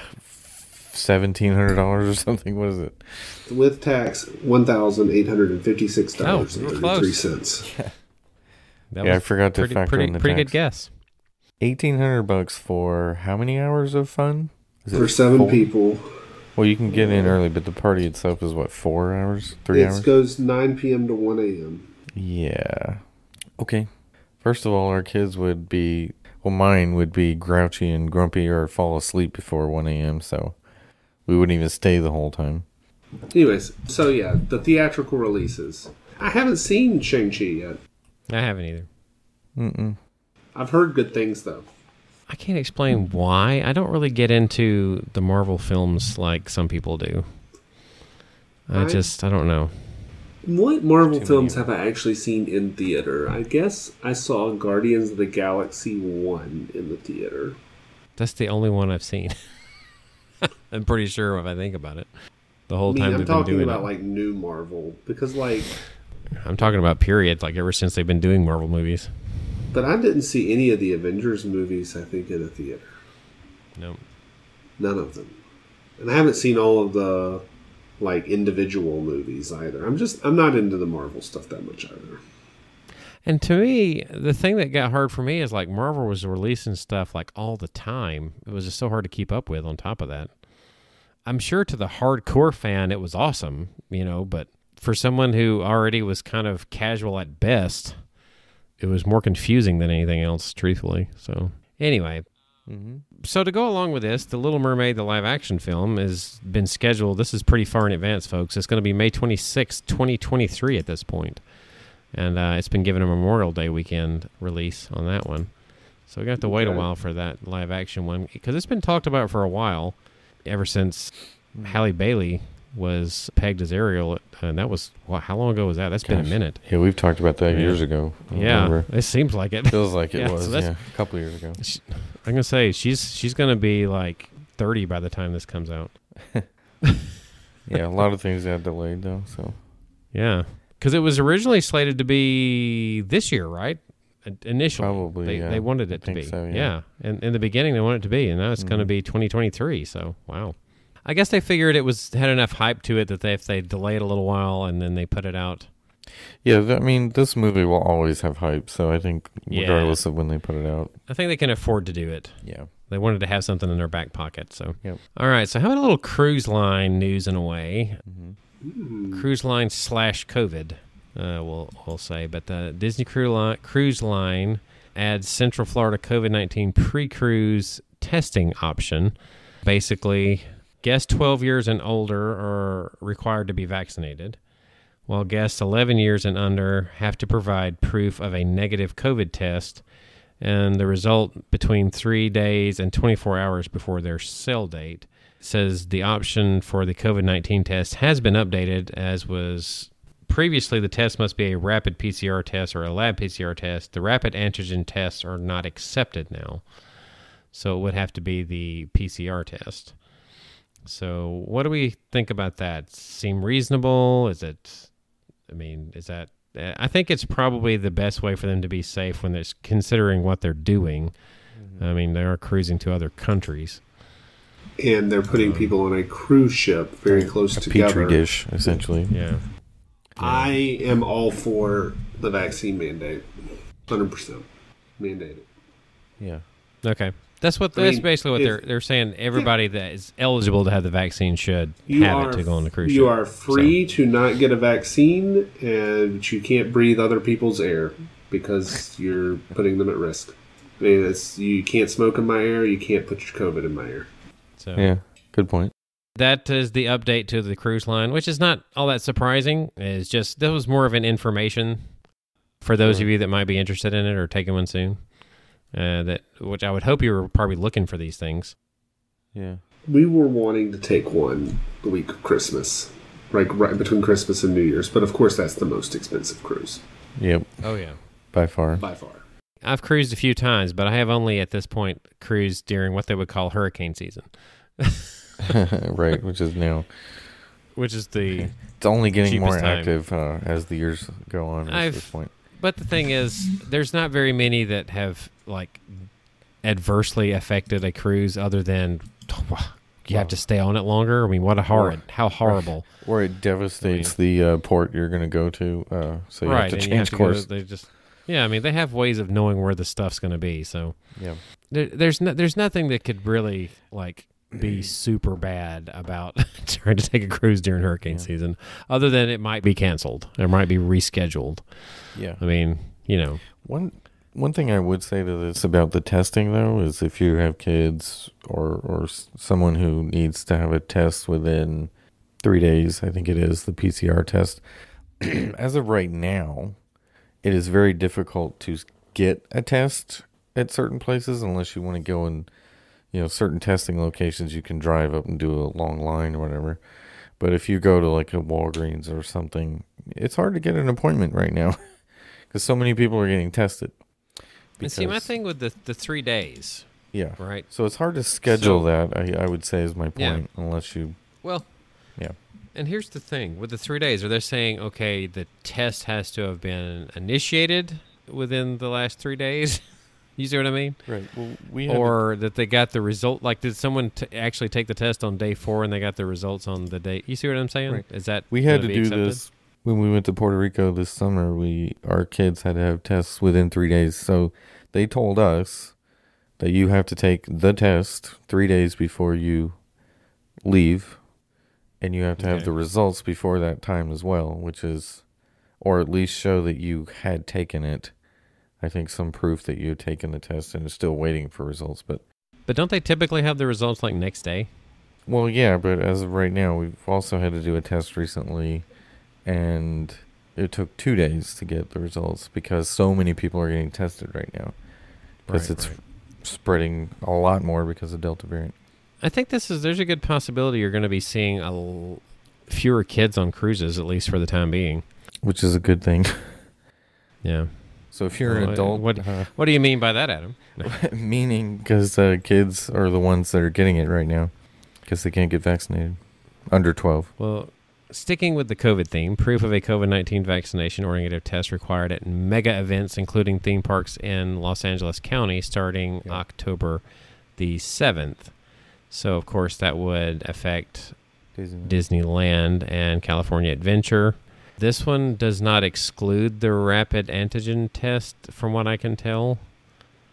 $1,700 or something. What is it? With tax, $1,856.33. That Yeah, I was forgot to factor in the pretty tax. good guess. $1,800 for how many hours of fun? Is For it 7 4? people. Well, you can get in early, but the party itself is what, 4 hours? 3 hours? It goes 9 p.m. to 1 a.m. Yeah. Okay. First of all, our kids would be, well, mine would be grouchy and grumpy or fall asleep before 1 a.m., so we wouldn't even stay the whole time. Anyways, so yeah, the theatrical releases. I haven't seen Shang-Chi yet. I haven't either. Mm-mm. I've heard good things, though. I can't explain why. I don't really get into the Marvel films like some people do. I don't know. What Marvel Too films many. have I actually seen in theater? I guess I saw Guardians of the Galaxy 1 in the theater. That's the only one I've seen. I'm pretty sure if I think about it. The whole I mean, time I'm they've been talking doing about it. like new Marvel because like, I'm talking about period, like ever since they've been doing Marvel movies. but I didn't see any of the Avengers movies. I think in a theater, No. none of them, and I haven't seen all of the like individual movies either. I'm not into the Marvel stuff that much either. And to me, the thing that got hard for me is like Marvel was releasing stuff like all the time. It was just so hard to keep up with on top of that. I'm sure to the hardcore fan it was awesome, but for someone who already was kind of casual at best, it was more confusing than anything else, truthfully. So anyway, so to go along with this, The Little Mermaid, the live action film, has been scheduled. This is pretty far in advance, folks. It's going to be May 26, 2023 at this point. And it's been given a Memorial Day weekend release on that one. So we're going to have to wait a while for that live action one because it's been talked about for a while, ever since Halle Bailey was pegged as Ariel. And that was, how long ago was that? That's been a minute. Yeah, we've talked about that years ago. I remember. It seems like it. Feels like it Yeah, was, so a couple years ago. I'm going to say she's going to be like 30 by the time this comes out. Yeah, a lot of things got delayed, though, so. Yeah. Because it was originally slated to be this year, right? Initially. Probably, yeah. They wanted it I to be. think so, yeah. Yeah. And in the beginning, they wanted it to be. And now it's going to be 2023. So, wow. I guess they figured it had enough hype to it that if they delay it a little while and then they put it out. Yeah, I mean, this movie will always have hype, so I think regardless of when they put it out. I think they can afford to do it. Yeah. They wanted to have something in their back pocket. So, Yep. All right. So, how about a little cruise line news in a way? Cruise line / COVID, we'll say. But the Disney Cruise Line adds Central Florida COVID-19 pre-cruise testing option. Basically, guests 12 years and older are required to be vaccinated, while guests 11 years and under have to provide proof of a negative COVID test and the result between 3 days and 24 hours before their sail date. It says the option for the COVID-19 test has been updated, as was previously. The test must be a rapid PCR test or a lab PCR test. The rapid antigen tests are not accepted now, so it would have to be the PCR test. So what do we think about that? Seem reasonable? Is that... I think it's probably the best way for them to be safe when they're considering what they're doing. I mean, they are cruising to other countries. And they're putting people on a cruise ship very close A together. petri dish, essentially. Yeah. I am all for the vaccine mandate. 100% mandated. Yeah. Okay. That's basically what they're saying. Everybody that is eligible to have the vaccine should have it to go on the cruise ship. You are free to not get a vaccine, but you can't breathe other people's air because you're putting them at risk. I mean, you can't smoke in my air. You can't put your COVID in my air. So Yeah, good point. that is the update to the cruise line, which is not all that surprising. It's just that was more of an information for those of you that might be interested in it or taking one soon. Which I would hope you were probably looking for these things. Yeah. We were wanting to take one the week of Christmas, right between Christmas and New Year's, but of course that's the most expensive cruise. Yep. Oh, yeah. By far. By far. I've cruised a few times, but I have only at this point cruised during what they would call hurricane season. Right, which is now. Which is the It's only getting more cheapest time. active as the years go on at this point. But the thing is, there's not very many that have like adversely affected a cruise other than you have to stay on it longer. I mean, how horrible. Or it devastates the port you're going to go to, so you have to and change course. I mean, they have ways of knowing where the stuff's going to be. So Yeah. there's nothing that could really like be super bad about trying to take a cruise during hurricane season, other than it might be canceled. It might be rescheduled. Yeah. I mean, One thing I would say to this about the testing, though, is if you have kids or someone who needs to have a test within 3 days, I think it is, the PCR test, as of right now, it is very difficult to get a test at certain places unless you want to go in, certain testing locations. You can drive up and do a long line or whatever. But if you go to like a Walgreens or something, it's hard to get an appointment right now because so many people are getting tested. and see, my thing with the 3 days. Yeah. Right. So it's hard to schedule that, I would say, is my point, unless you... Well, yeah. And here's the thing. With the 3 days, are they saying, okay, the test has to have been initiated within the last 3 days? You see what I mean? Right. Well, or that they got the result. Like, did someone actually take the test on day 4 and they got the results on the day? You see what I'm saying? Right. Is that we had to do accepted? this when we went to Puerto Rico this summer. Our kids had to have tests within 3 days. So they told us that you have to take the test 3 days before you leave, and you have to have the results before that time as well, which is, or at least show that you had taken it. I think some proof that you had taken the test and are still waiting for results. But don't they typically have the results like next day? Well, yeah, but as of right now, we've also had to do a test recently, and it took 2 days to get the results because so many people are getting tested right now. Because it's spreading a lot more because of Delta variant. I think there's a good possibility you're going to be seeing fewer kids on cruises, at least for the time being. Which is a good thing. Yeah. So if you're an adult... What do you mean by that, Adam? Meaning because kids are the ones that are getting it right now because they can't get vaccinated. Under 12. Well, sticking with the COVID theme, proof of a COVID-19 vaccination or negative test required at mega events, including theme parks in Los Angeles County, starting October the 7th. So, of course, that would affect Disneyland and California Adventure. This one does not exclude the rapid antigen test, from what I can tell.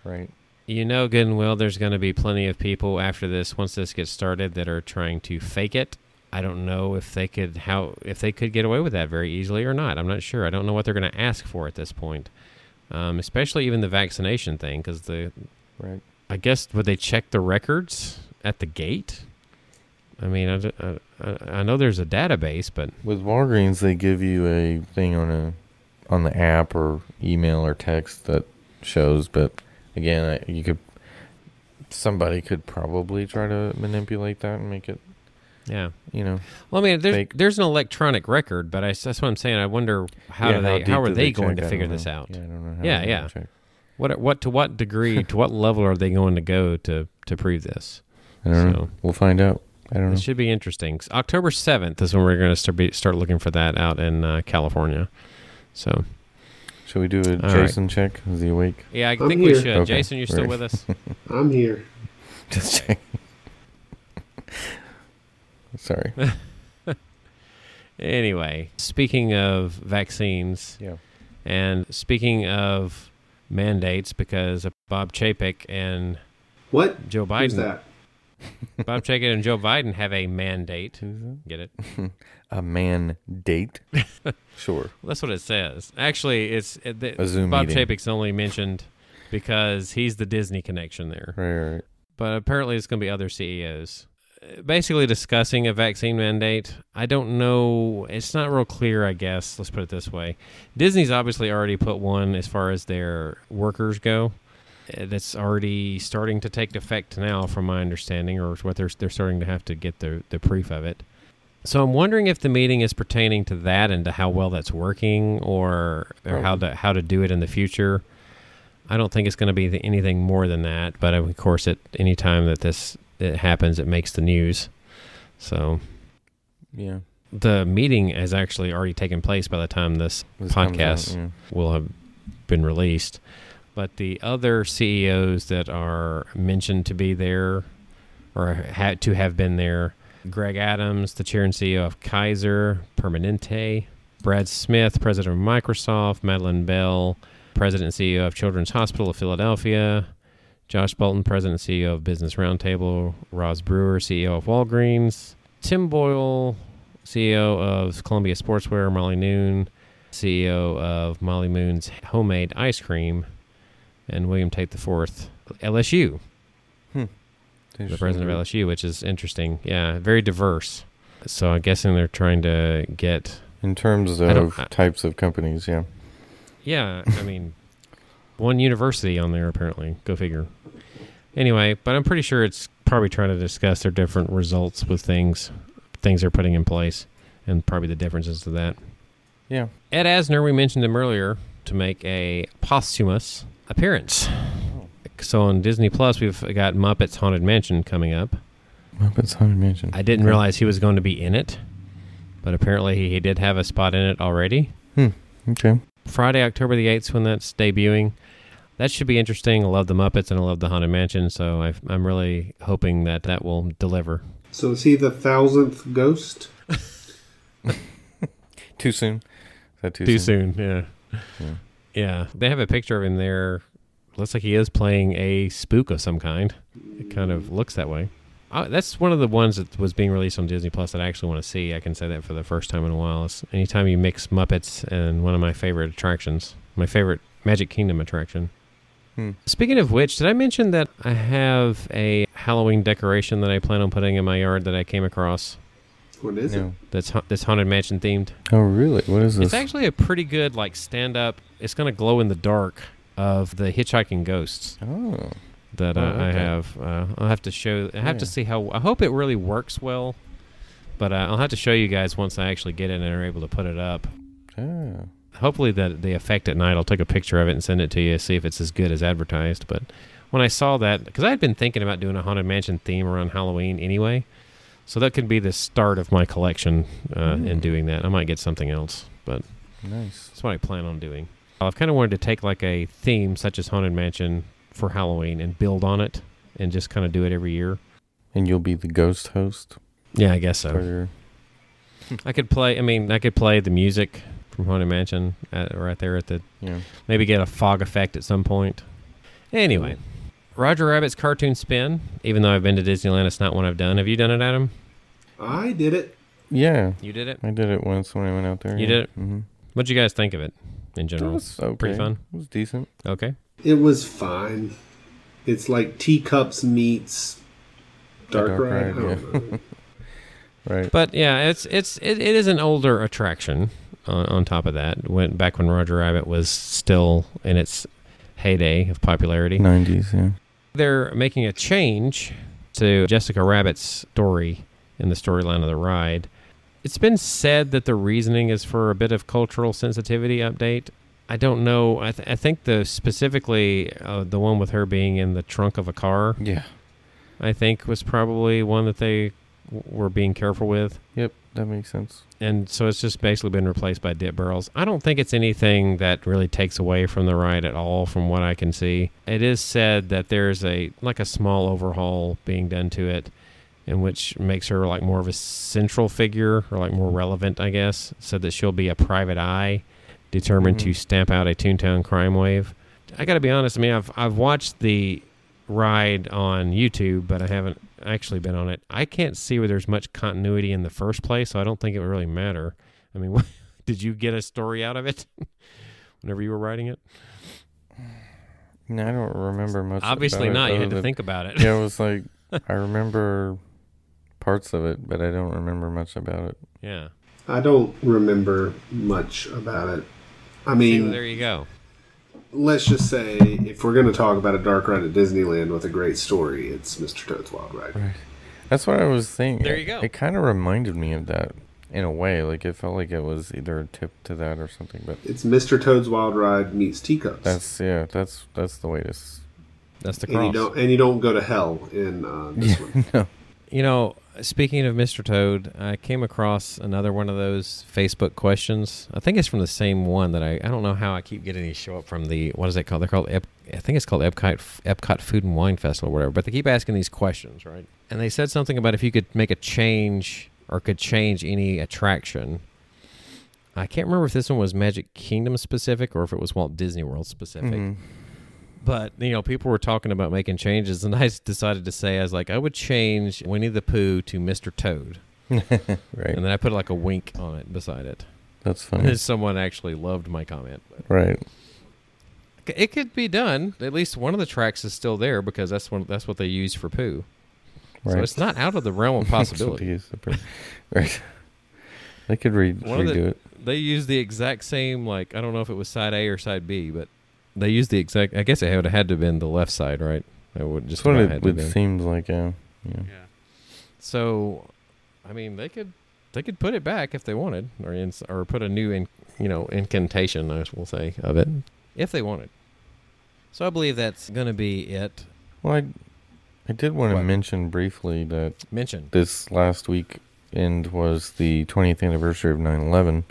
Right. You know good and well there's going to be plenty of people after this, once this gets started, that are trying to fake it. I don't know if they could get away with that very easily or not. I'm not sure. I don't know what they're going to ask for at this point, especially even the vaccination thing, because I guess would they check the records at the gate? I mean, I know there's a database, but with Walgreens they give you a thing on the app or email or text that shows. But again, somebody could probably try to manipulate that and make it. Yeah. Well, I mean, there's an electronic record, but that's what I'm saying. I wonder how are they going to figure this out? Yeah, I don't know. Yeah. To what degree, to what level are they going to go to prove this? I don't know. We'll find out. I don't know. It should be interesting. October 7th is when we're going to start looking for that out in California. So, shall we do a Jason check? Is he awake? Yeah, I think we should. Okay. Jason, you're still with us? I'm here. Just check. Sorry. Anyway, speaking of vaccines, and speaking of mandates, because Bob Chapek and Joe Biden. Who's that? Bob Chapek and Joe Biden have a mandate. Get it? A mandate? Sure. Well, that's what it says. Actually, it's a Zoom Bob meeting. Chapek's only mentioned because he's the Disney connection there. Right. But apparently it's going to be other CEOs. Basically discussing a vaccine mandate. I don't know. It's not real clear, I guess. Let's put it this way. Disney's obviously already put one as far as their workers go. that's already starting to take effect now, from my understanding, or what they're starting to have to get the proof of it. So I'm wondering if the meeting is pertaining to that and to how well that's working, or how to do it in the future. I don't think it's going to be anything more than that, but of course, at any time that it happens, it makes the news. So, yeah, the meeting has actually already taken place by the time this podcast will have been released. But the other CEOs that are mentioned to be there, or had to have been there, Greg Adams, the chair and CEO of Kaiser Permanente, Brad Smith, president of Microsoft, Madeline Bell, president and CEO of Children's Hospital of Philadelphia, Josh Bolton, president and CEO of Business Roundtable, Roz Brewer, CEO of Walgreens, Tim Boyle, CEO of Columbia Sportswear, Molly Noon, CEO of Molly Moon's Homemade Ice Cream, and William Tate IV, LSU, the president of LSU, which is interesting. Yeah, very diverse. So I'm guessing they're trying to get... In terms of types of companies, yeah. Yeah, I mean, one university on there, apparently. Go figure. Anyway, but I'm pretty sure it's probably trying to discuss their different results with things they're putting in place, and probably the differences to that. Yeah. Ed Asner, we mentioned him earlier, to make a posthumous appearance. Oh. So on Disney Plus, we've got Muppets Haunted Mansion coming up. Muppets Haunted Mansion. I didn't realize he was going to be in it, but apparently he did have a spot in it already. Okay. Friday, October the 8th, when that's debuting. That should be interesting. I love the Muppets and I love the Haunted Mansion, so I'm really hoping that will deliver. So is he the 1,000th ghost? Too soon? Is that too soon? Yeah. Yeah. They have a picture of him there. Looks like he is playing a spook of some kind. It kind of looks that way. That's one of the ones that was being released on Disney Plus that I actually want to see. I can say that for the first time in a while. It's anytime you mix Muppets and one of my favorite attractions, my favorite Magic Kingdom attraction. Speaking of which, did I mention that I have a Halloween decoration that I plan on putting in my yard that I came across? What is it? That's Haunted Mansion themed. Oh, really? What is this? It's actually a pretty good, like, stand-up. It's going to glow in the dark of the hitchhiking ghosts. Oh. That I have. I'll have to show. I have to see how. I hope it really works well, but I'll have to show you guys once I actually get it and are able to put it up. Oh. Hopefully the effect at night, I'll take a picture of it and send it to you, see if it's as good as advertised. But when I saw that, because I had been thinking about doing a Haunted Mansion theme around Halloween anyway, so that could be the start of my collection in doing that. I might get something else, but nice. That's what I plan on doing. I've kind of wanted to take like a theme such as Haunted Mansion for Halloween and build on it and just kind of do it every year. And you'll be the ghost host? Yeah, I guess so. I could play the music from Haunted Mansion right there at the... Yeah. Maybe get a fog effect at some point. Anyway, Roger Rabbit's Cartoon Spin. Even though I've been to Disneyland, it's not one I've done. Have you done it, Adam? I did it. Yeah. You did it? I did it once when I went out there. You did it? Mm-hmm. What'd you guys think of it in general? It was okay. Pretty fun? It was decent. Okay. It was fine. It's like Teacups meets Dark Ride. Yeah. Right. But yeah, it is an older attraction. On top of that, back when Roger Rabbit was still in its heyday of popularity. 90s, yeah. They're making a change to Jessica Rabbit's story in the storyline of the ride. It's been said that the reasoning is for a bit of cultural sensitivity update. I don't know. I think specifically the one with her being in the trunk of a car. Yeah. I think was probably one that they were being careful with. Yep, that makes sense. And so it's just basically been replaced by dip barrels. I don't think it's anything that really takes away from the ride at all from what I can see. It is said that there's a small overhaul being done to it, in which makes her like more of a central figure, or like more relevant, I guess, so that she'll be a private eye determined to stamp out a Toontown crime wave. I got to be honest, I mean, I've watched the ride on YouTube, but I haven't actually been on it. I can't see where there's much continuity in the first place, so I don't think it would really matter. I mean, did you get a story out of it whenever you were writing it? No, I don't remember much. Obviously not. You had to think about it. Yeah, it was like, I remember parts of it, but I don't remember much about it. Yeah. I don't remember much about it. I mean... See, there you go. let's just say, if we're going to talk about a dark ride at Disneyland with a great story, it's Mr. Toad's Wild Ride. Right. That's what I was thinking. There you go. It kind of reminded me of that in a way. Like, it felt like it was either a tip to that or something. But It's Mr. Toad's Wild Ride meets Teacups. that's the way to. That's the and cross. you don't go to hell in this one. No. You know, speaking of Mr. Toad, I came across another one of those Facebook questions. I think it's from the same one that I don't know how I keep getting these show up from the, what is it called? They're called, I think it's called Epcot Food and Wine Festival or whatever. But they keep asking these questions, right? And they said something about if you could make a change or could change any attraction. I can't remember if this one was Magic Kingdom specific or if it was Walt Disney World specific. Mhm. But, you know, people were talking about making changes, and I decided to say, I would change Winnie the Pooh to Mr. Toad. Right. And then I put like a wink on it beside it. That's funny. Someone actually loved my comment. But Right. it could be done. At least one of the tracks is still there because that's what they use for Pooh. Right. So it's not out of the realm of possibility. Right. They could redo it. They use the exact same, I don't know if it was side A or side B, but they used the exact, I guess it would have had to have been the left side, right? It would just That's what about had to it have been. seems like, yeah. So, I mean, they could put it back if they wanted, or put a new incantation, I will say, of it if they wanted. So I believe that's going to be it. Well, I did want to What? mention briefly that Mention. this last weekend was the 20th anniversary of 9/11,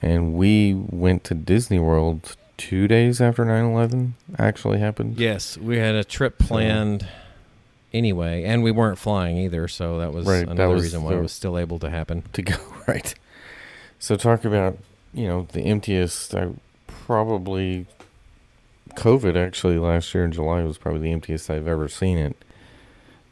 and we went to Disney World 2 days after 9/11 actually happened. Yes, we had a trip planned anyway, and we weren't flying either, so that was Right, another reason why it was still able to happen. To go, right. So talk about, the emptiest, probably, COVID actually last year in July was probably the emptiest I've ever seen it.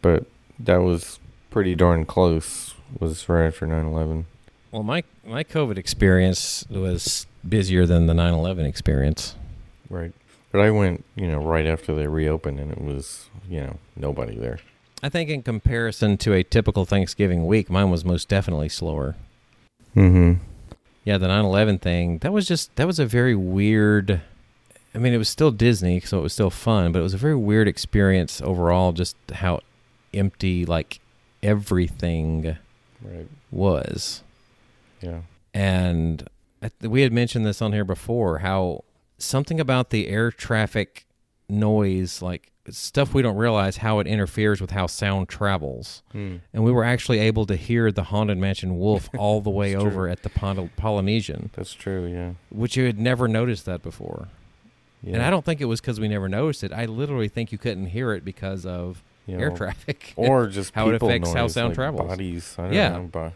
But that was pretty darn close, was right after 9/11. Well, my COVID experience was busier than the 9/11 experience. Right. But I went, right after they reopened, and it was, nobody there. I think in comparison to a typical Thanksgiving week, mine was most definitely slower. Mm-hmm. Yeah, the 9/11 thing, that was a very weird, I mean, it was still Disney, so it was still fun, but it was a very weird experience overall, just how empty, everything Right. was. Yeah. And we had mentioned this on here before, how something about the air traffic noise, stuff we don't realize how it interferes with how sound travels. And we were actually able to hear the Haunted Mansion Wolf all the way over at the Polynesian. That's true, yeah. Which you had never noticed that before. Yeah. And I don't think it was because we never noticed it. I literally think you couldn't hear it because of air traffic. Or just how it people affects how noise, sound travels. Bodies, I don't Yeah. know.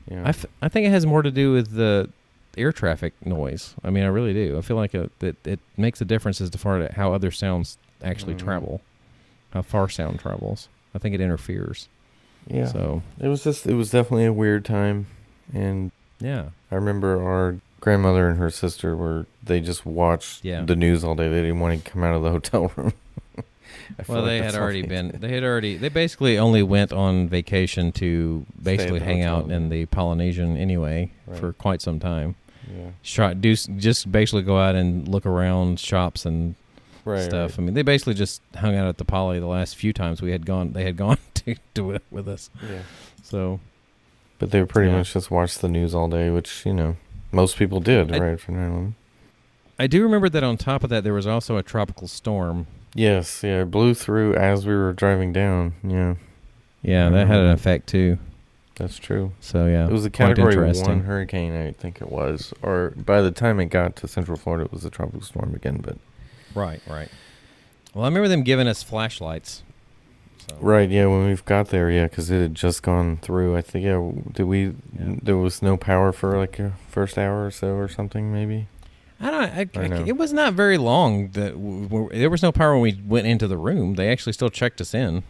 Yeah. I think it has more to do with the air traffic noise. I mean, I really do. I feel like it makes a difference as far as how other sounds actually travel, how far sound travels. I think it interferes. Yeah. So it was definitely a weird time. And yeah, I remember our grandmother and her sister they just watched the news all day. They didn't want to come out of the hotel room. They basically only went on vacation to basically hang out in the Polynesian anyway for quite some time. Yeah. Just basically go out and look around shops and stuff. Right. I mean, they basically just hung out at the Poly the last few times they had gone to do it with us. Yeah. So, but they pretty much just watched the news all day, which, most people did, right, for 9/11. I do remember that on top of that, there was also a tropical storm. Yes, yeah, it blew through as we were driving down, yeah. Yeah, that had an effect, too. That's true. So, yeah. It was a Category 1 hurricane, I think it was. Or by the time it got to Central Florida, it was a tropical storm again, but... Right. Well, I remember them giving us flashlights. So. Right, yeah, when we got there, yeah, because it had just gone through. I think, there was no power for, a first hour or so or something, maybe? I don't know. It was not very long. There was no power when we went into the room. They actually still checked us in.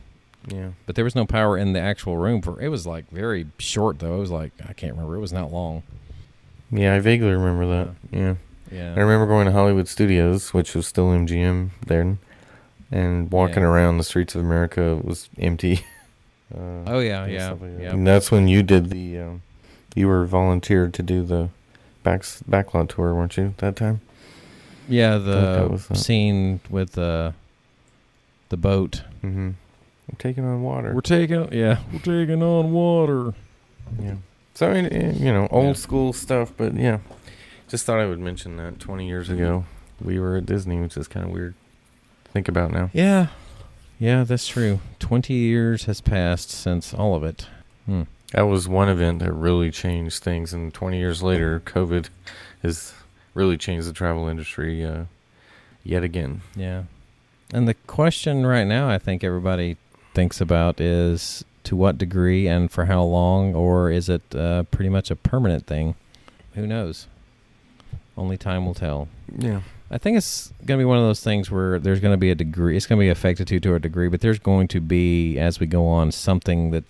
Yeah. But there was no power in the actual room. It was, very short, though. It was I can't remember. It was not long. Yeah, I vaguely remember that, yeah. I remember going to Hollywood Studios, which was still MGM then, and walking around the streets of America. It was empty. Yeah. And that's when you did you were volunteered to do the backlot tour, weren't you, that time? Yeah, that the was that. scene with the boat. Mm-hmm. I'm taking on water. We're taking on water. Yeah. So, I mean, old Yeah. school stuff, but yeah. Just thought I would mention that 20 years ago we were at Disney, which is kind of weird to think about now. Yeah. Yeah, that's true. 20 years has passed since all of it. That was one event that really changed things, and 20 years later, COVID has really changed the travel industry yet again. Yeah. And the question right now I think everybody thinks about is to what degree and for how long, or is it pretty much a permanent thing? Who knows? Only time will tell. Yeah. I think it's going to be one of those things where there's going to be a degree. It's going to be affected to a degree, but there's going to be, as we go on, something that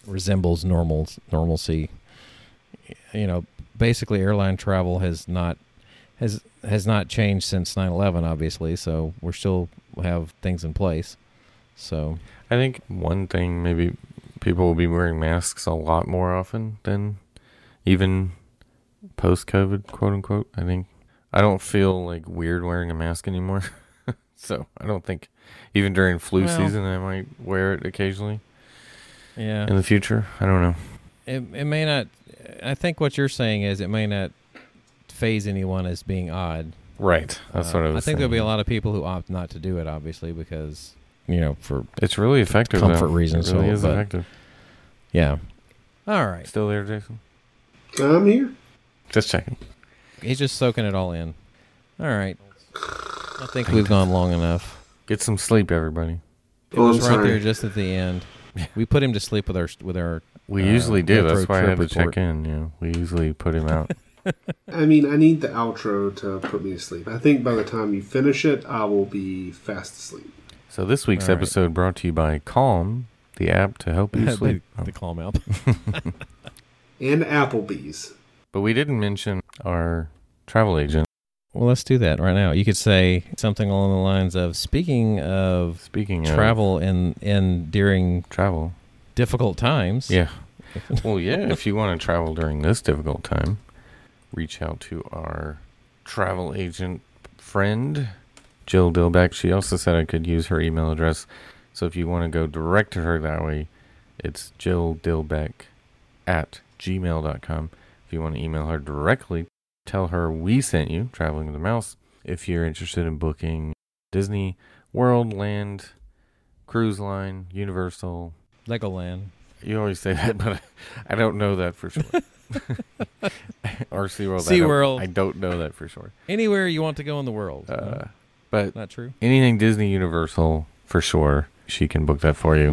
resembles normalcy. Basically airline travel has not changed since 9/11, obviously, so we're still have things in place. So I think one thing, maybe people will be wearing masks a lot more often than even post-COVID, quote unquote. I don't feel like weird wearing a mask anymore. So I don't think even during flu season I might wear it occasionally. Yeah. In the future, I don't know. It may not. I think what you're saying is it may not phase anyone as being odd. Right. That's what I was I think saying. there'll be a lot of people who opt not to do it, obviously, because for It's really effective. comfort though. reasons. It really so, is but, effective. Yeah. All right. Still there, Jason? I'm here. Just checking. He's just soaking it all in. All right. I think we've gone long enough. Get some sleep, everybody. It was I'm right there sorry. just at the end. We put him to sleep with our. We usually do. retro That's why I had to trip report. check in. We usually put him out. I mean, I need the outro to put me to sleep. I think by the time you finish it, I will be fast asleep. So this week's All right. episode brought to you by Calm, the app to help you sleep. the calm out. And Applebee's. But we didn't mention our travel agent. Well, let's do that right now. You could say something along the lines of, speaking of travel during travel, difficult times. Yeah. Well, yeah, if you want to travel during this difficult time, reach out to our travel agent friend, Jill Dilbeck. She also said I could use her email address. So if you want to go direct to her that way, it's jilldilbeck@gmail.com. If you want to email her directly, tell her we sent you, Traveling with the Mouse. If you're interested in booking Disney, World, Land, Cruise Line, Universal, Legoland. You always say that, but I don't know that for sure. Or SeaWorld. SeaWorld. I don't know that for sure. Anywhere you want to go in the world. But not true. Anything Disney Universal, for sure, she can book that for you.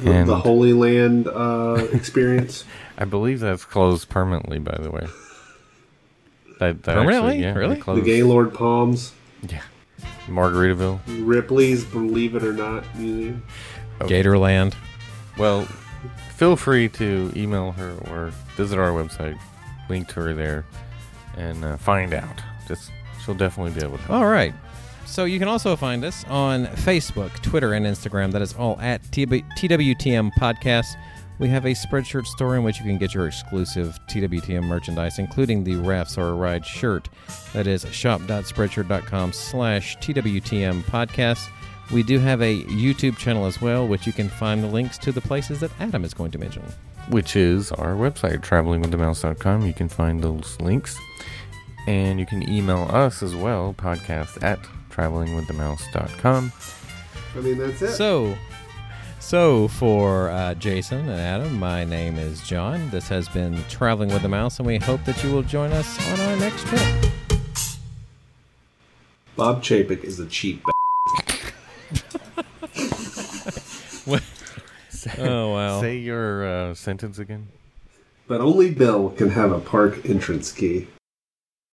The Holy Land experience. I believe that's closed permanently, by the way. That Permanently? Actually, yeah, Really? The Gaylord Palms. Yeah. Margaritaville. Ripley's Believe It or Not Museum. Okay. Gatorland. Well, feel free to email her or visit our website, link to her there, and find out. She'll definitely be able to. All right. So you can also find us on Facebook, Twitter, and Instagram. That is all at TWTM Podcast. We have a Spreadshirt store in which you can get your exclusive TWTM merchandise, including the Rafts Are a Ride shirt. That is shop.spreadshirt.com/TWTM Podcast. We do have a YouTube channel as well, which you can find the links to the places that Adam is going to mention. Which is our website, travelingwiththemouse.com. You can find those links. And you can email us as well, podcast@travelingwiththemouse.com. I mean, that's it. So for Jason and Adam, my name is John. This has been Traveling with the Mouse, and we hope that you will join us on our next trip. Bob Chapek is a cheap Oh, wow. Say your sentence again. But only Bill can have a park entrance key.